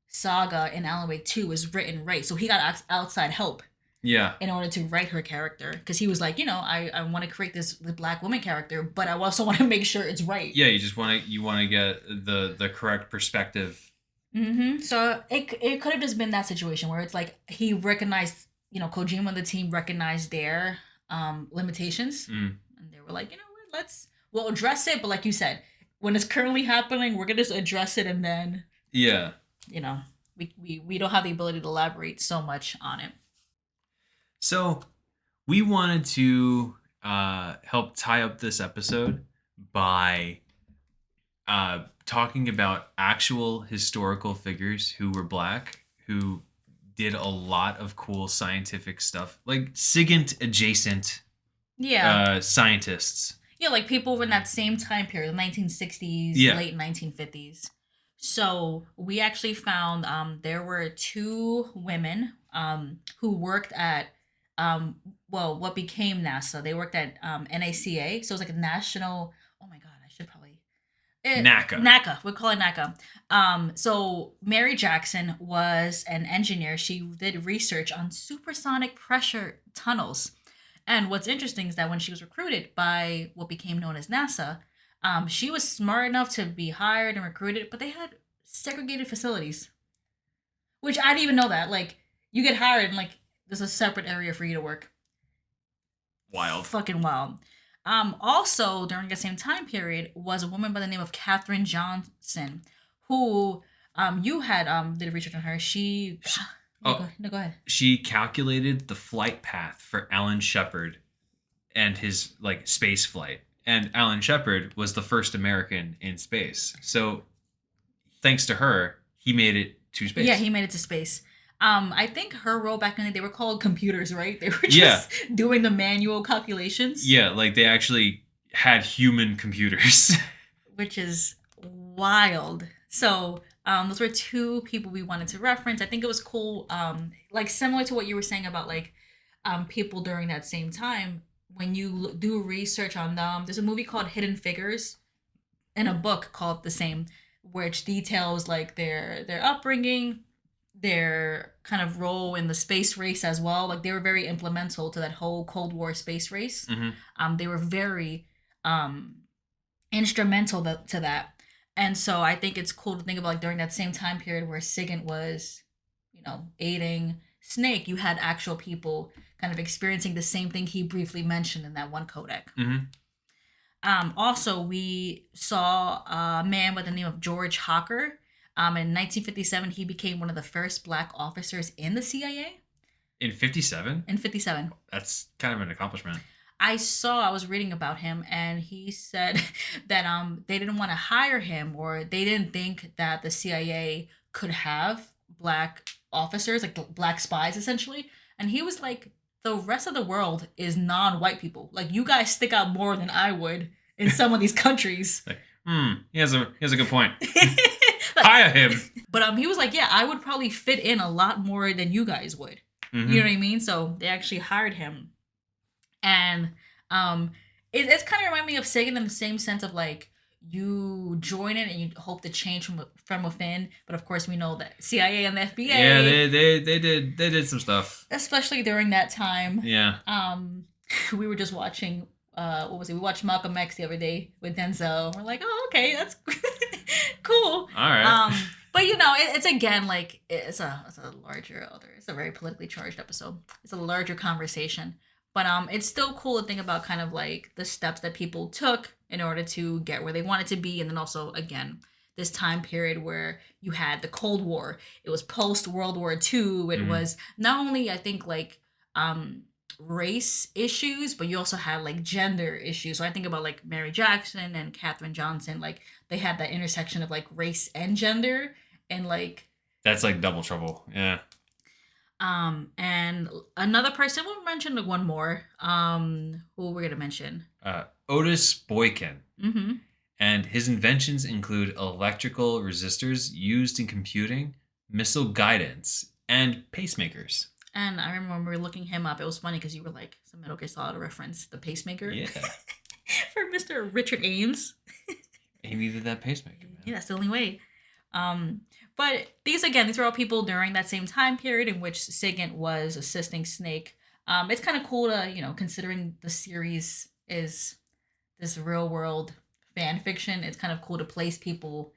Saga in Alan Wake 2 is written right, so he got outside help. Yeah. In order to write her character, because he was like, you know, I want to create this black woman character, but I also want to make sure it's right. Yeah, you want to get the correct perspective. So it could have just been that situation where it's like he recognized, you know, Kojima and the team recognized their limitations, and they were like, you know what, we'll address it, but like you said, when it's currently happening, we're gonna just address it, and then you know, we don't have the ability to elaborate so much on it. So we wanted to help tie up this episode by talking about actual historical figures who were black, who did a lot of cool scientific stuff, like Sigint adjacent scientists. Yeah, like people in that same time period, the 1960s, late 1950s. So we actually found there were two women who worked at what became NASA. They worked at NACA, so it was like a national. Oh my god, I should probably NACA. NACA, we call it NACA. So Mary Jackson was an engineer. She did research on supersonic pressure tunnels, and what's interesting is that when she was recruited by what became known as NASA, she was smart enough to be hired and recruited, but they had segregated facilities, which I didn't even know that. Like, you get hired and like there's a separate area for you to work. Wild. Fucking wild. Also, during the same time period, was a woman by the name of Katherine Johnson, who you had did research on her. Go ahead. She calculated the flight path for Alan Shepard and his like space flight. And Alan Shepard was the first American in space. So thanks to her, he made it to space. Yeah, he made it to space. I think her role back in the day, they were called computers, right? They were just doing the manual calculations. Yeah, like they actually had human computers. Which is wild. So those were two people we wanted to reference. I think it was cool, like similar to what you were saying about like people during that same time. When you do research on them, there's a movie called Hidden Figures and a book called the same, which details like their upbringing, their kind of role in the space race as well. Like they were very implemental to that whole Cold War space race. They were very instrumental to that. And so I think it's cool to think about like during that same time period where Sigint was, you know, aiding Snake, you had actual people kind of experiencing the same thing he briefly mentioned in that one codec. Also, we saw a man by the name of George Hocker. In 1957, he became one of the first black officers in the CIA. In 57? In 57. That's kind of an accomplishment. I was reading about him, and he said that they didn't want to hire him, or they didn't think that the CIA could have black officers, like black spies, essentially. And he was like, the rest of the world is non-white people. Like, you guys stick out more than I would in some of these countries. Like, he has a good point. Hire him. But he was like, yeah, I would probably fit in a lot more than you guys would. You know what I mean? So they actually hired him. And it's kind of reminding me of Sigint in the same sense of like, you join it and you hope to change from within. But of course, we know that CIA and the FBI. Yeah, they did some stuff. Especially during that time. Yeah. We were just watching. What was it? We watched Malcolm X the other day with Denzel. We're like, oh, okay, that's cool. All right. But you know, it's again like it's a larger, it's a very politically charged episode. It's a larger conversation, but it's still cool to think about kind of like the steps that people took in order to get where they wanted to be, and then also again this time period where you had the Cold War. It was post World War II. It was not only I think like race issues, but you also had like gender issues. So I think about like Mary Jackson and Katherine Johnson, like they had that intersection of like race and gender, and like that's like double trouble. Yeah. And another person, we'll mention like one more. Who we're gonna mention? Otis Boykin. Mm-hmm. And his inventions include electrical resistors used in computing, missile guidance, and pacemakers. And I remember when we were looking him up, it was funny because you were like, some Metal Gear Solid reference, the pacemaker. Yeah. For Mr. Richard Ames. He needed that pacemaker, man. Yeah, that's the only way. But these are all people during that same time period in which Sigint was assisting Snake. It's kind of cool to, you know, considering the series is this real world fan fiction, it's kind of cool to place people,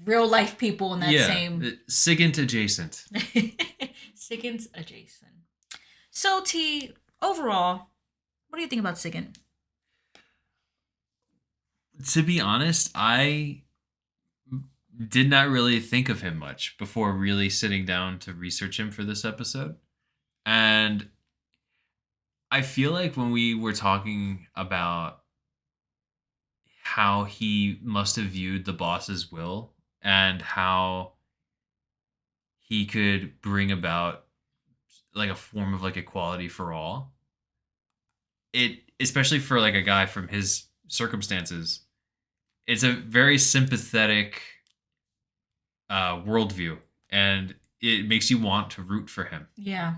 real life people in that same... Sigint adjacent. Sigint adjacent. So, T, overall, what do you think about Sigint? To be honest, I did not really think of him much before really sitting down to research him for this episode. And I feel like when we were talking about how he must have viewed the boss's will and how he could bring about like a form of like equality for all, it, especially for like a guy from his circumstances, it's a very sympathetic worldview, and it makes you want to root for him. Yeah.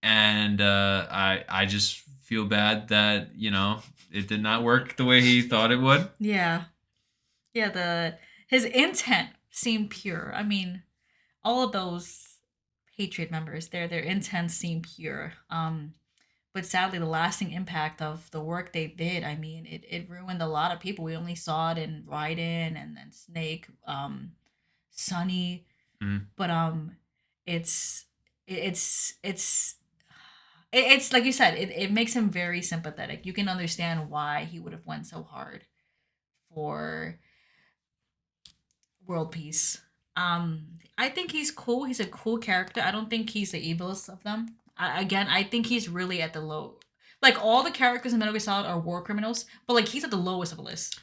And I just feel bad that, you know, it did not work the way he thought it would. Yeah. Yeah, his intent seemed pure. I mean, all of those Patriot members, their intent seemed pure. But sadly, the lasting impact of the work they did, I mean, it ruined a lot of people. We only saw it in Raiden and then Snake, Sunny. Mm. But it's like you said, it makes him very sympathetic. You can understand why he would have went so hard for world peace. I think he's cool. He's a cool character. I don't think he's the evilest of them. I think he's really at the low. Like all the characters in Metal Gear Solid are war criminals, but like he's at the lowest of the list.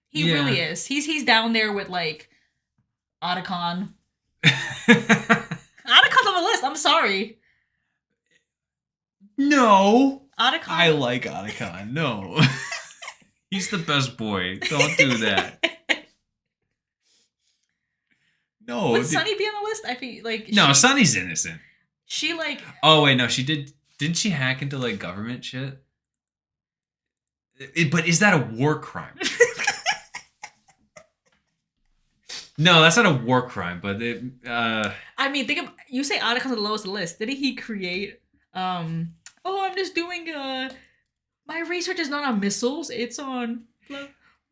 He really is. He's down there with like Otacon. Otacon's on the list. I'm sorry. No. Otacon. I like Otacon. No. He's the best boy. Don't do that. No. Would Sunny be on the list? I feel like no, Sunny's innocent. She like... Oh, wait, no, she did... Didn't she hack into, like, government shit? But is that a war crime? No, that's not a war crime, but it... I mean, you say Otacon's on the lowest of the list. Didn't he create... I'm just doing... My research is not on missiles, it's on...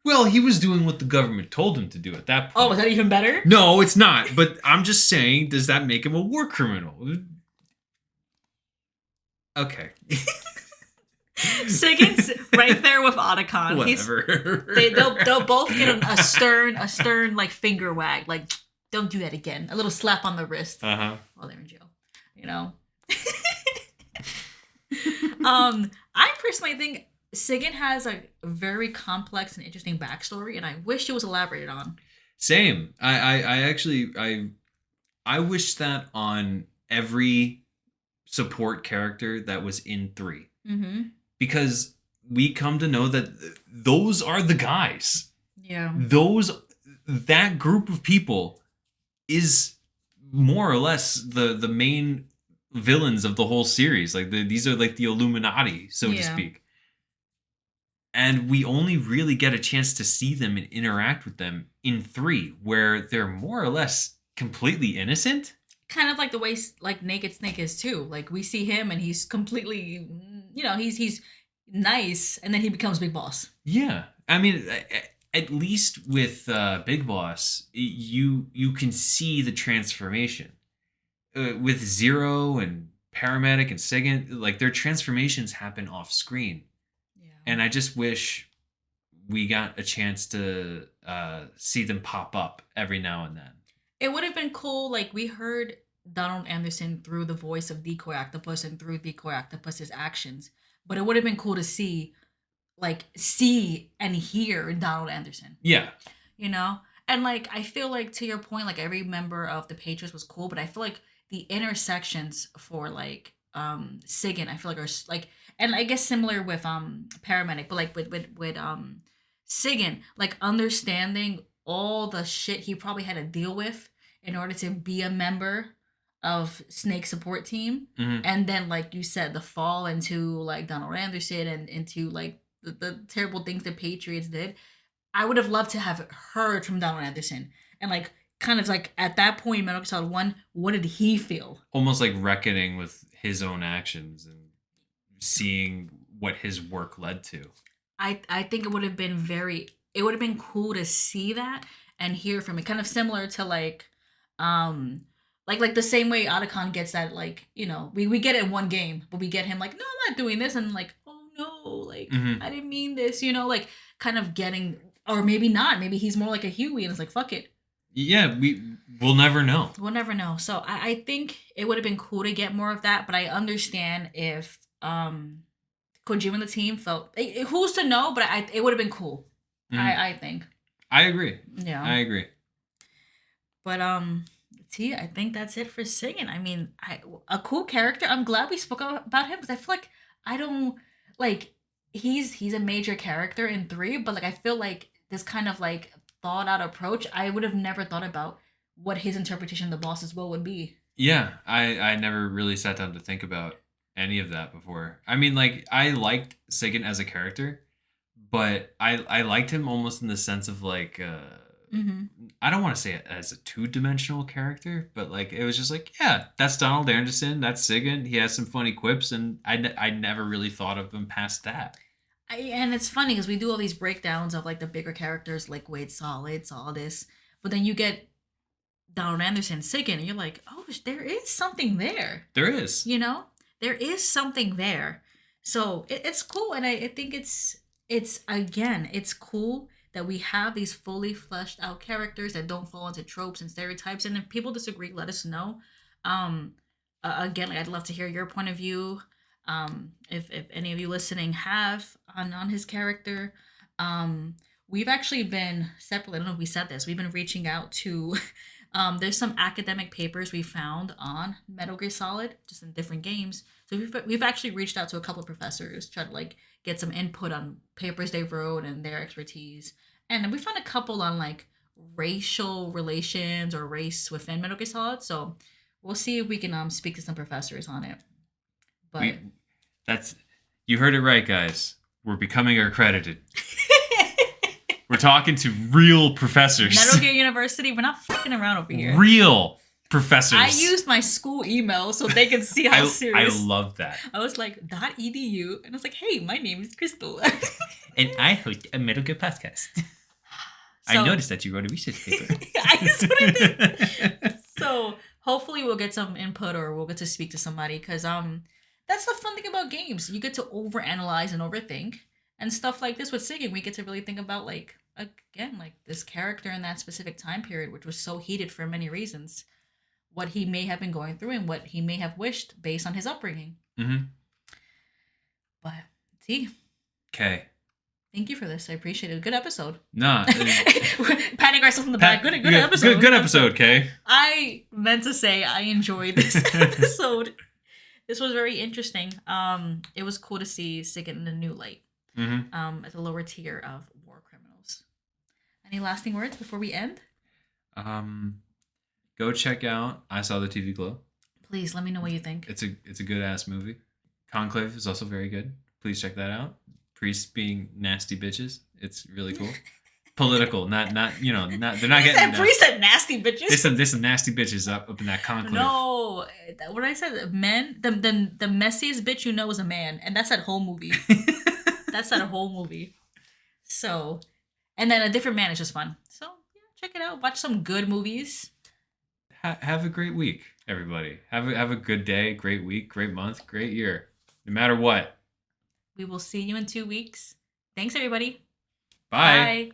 Well, he was doing what the government told him to do at that point. Oh, is that even better? No, it's not. But I'm just saying, does that make him a war criminal? Okay. Sigint's right there with Otacon. Whatever. They'll both get a stern like finger wag, like don't do that again. A little slap on the wrist while they're in jail. You know. I personally think Sigint has a very complex and interesting backstory, and I wish it was elaborated on. Same. I actually wish that on every support character that was in 3. Mm-hmm. Because we come to know that those are the guys. Yeah. That group of people is more or less the main villains of the whole series. Like these are like the Illuminati, so to speak. And we only really get a chance to see them and interact with them in 3, where they're more or less completely innocent. Kind of like the way like Naked Snake is too. Like we see him and he's completely, he's nice, and then he becomes Big Boss. Yeah. I mean, at least with Big Boss, you can see the transformation. With Zero and Paramedic and Sigint, like their transformations happen off screen. Yeah. And I just wish we got a chance to see them pop up every now and then. It would have been cool, like we heard Donald Anderson through the voice of Decoy Octopus and through Decoy Octopus's actions, but it would have been cool to see and hear Donald Anderson. Yeah. You know? And like I feel like, to your point, like every member of the Patriots was cool, but I feel like the intersections for like Sigint, I feel like are like, and I guess similar with Paramedic, but like with Sigint, like understanding all the shit he probably had to deal with in order to be a member of Snake's support team. Mhm. And then like you said, the fall into like Donald Anderson and into like the terrible things the Patriots did. I would have loved to have heard from Donald Anderson and like kind of like at that point in Metal Gear Solid 1, what did he feel? Almost like reckoning with his own actions and seeing what his work led to. I think it would have been cool to see that and hear from it. Kind of similar to like the same way Otacon gets that, like, we get it in one game, but we get him like, no, I'm not doing this, and like, oh no, like I didn't mean this, like kind of getting, or maybe not, maybe he's more like a Huey and it's like, fuck it. Yeah, we'll never know. We'll never know. So I think it would have been cool to get more of that, but I understand if Kojima and the team felt, who's to know, but it would have been cool. I think. I agree. Yeah. I agree. But T, I think that's it for Sigint. I mean, a cool character. I'm glad we spoke about him, because I feel like I don't like he's a major character in 3, but like I feel like this kind of like thought out approach, I would have never thought about what his interpretation of the boss's will would be. Yeah, I never really sat down to think about any of that before. I mean, like, I liked Sigint as a character, but I liked him almost in the sense of like I don't want to say it as a 2-dimensional character, but like it was just like, yeah, that's Donald Anderson, that's Sigint. He has some funny quips, and I never really thought of him past that. And it's funny because we do all these breakdowns of like the bigger characters, like Wade Solid, all this, but then you get Donald Anderson, Sigint, and you're like, oh, there is something there. There is. There is something there. So it's cool, and I think it's cool that we have these fully fleshed out characters that don't fall into tropes and stereotypes. And if people disagree, let us know. Again, like, I'd love to hear your point of view. If any of you listening have on his character. We've actually been separately, I don't know if we said this, we've been reaching out to there's some academic papers we found on Metal Gear Solid, just in different games. So we've actually reached out to a couple of professors, try to like get some input on papers they wrote and their expertise. And we found a couple on like racial relations or race within Metal Gear Solid. So we'll see if we can speak to some professors on it. But you heard it right, guys. We're becoming accredited. We're talking to real professors. Metal Gear University, we're not fucking around over here. Real professors. I used my school email so they can see how serious. I love that. I was like, .edu, and I was like, hey, my name is Crystal. And I host a Metal Gear podcast. I noticed that you wrote a research paper. That's what I did. So hopefully we'll get some input, or we'll get to speak to somebody, because that's the fun thing about games. You get to overanalyze and overthink. And stuff like this with Sigint, we get to really think about, like, again, like this character in that specific time period, which was so heated for many reasons, what he may have been going through and what he may have wished based on his upbringing. Mm-hmm. But, T. Okay. Thank you for this. I appreciate it. Good episode. Nah. Patting ourselves on the back. Good episode. Good episode, Kay. I meant to say I enjoyed this episode. This was very interesting. It was cool to see Sigint in a new light. Mm-hmm. At the lower tier of war criminals. Any lasting words before we end? Go check out I Saw the TV Glow. Please let me know what you think. It's a good ass movie. Conclave is also very good. Please check that out. priests being nasty bitches. It's really cool. Political, not they're not He getting said priests are nasty bitches. there's some nasty bitches up in that conclave. No, what I said, men. The messiest bitch you know is a man, and that's that whole movie. That's that whole movie. So, and then a different man is just fun. So yeah, check it out. Watch some good movies. Have a great week, everybody. Have a good day, great week, great month, great year. No matter what. We will see you in 2 weeks. Thanks, everybody. Bye. Bye.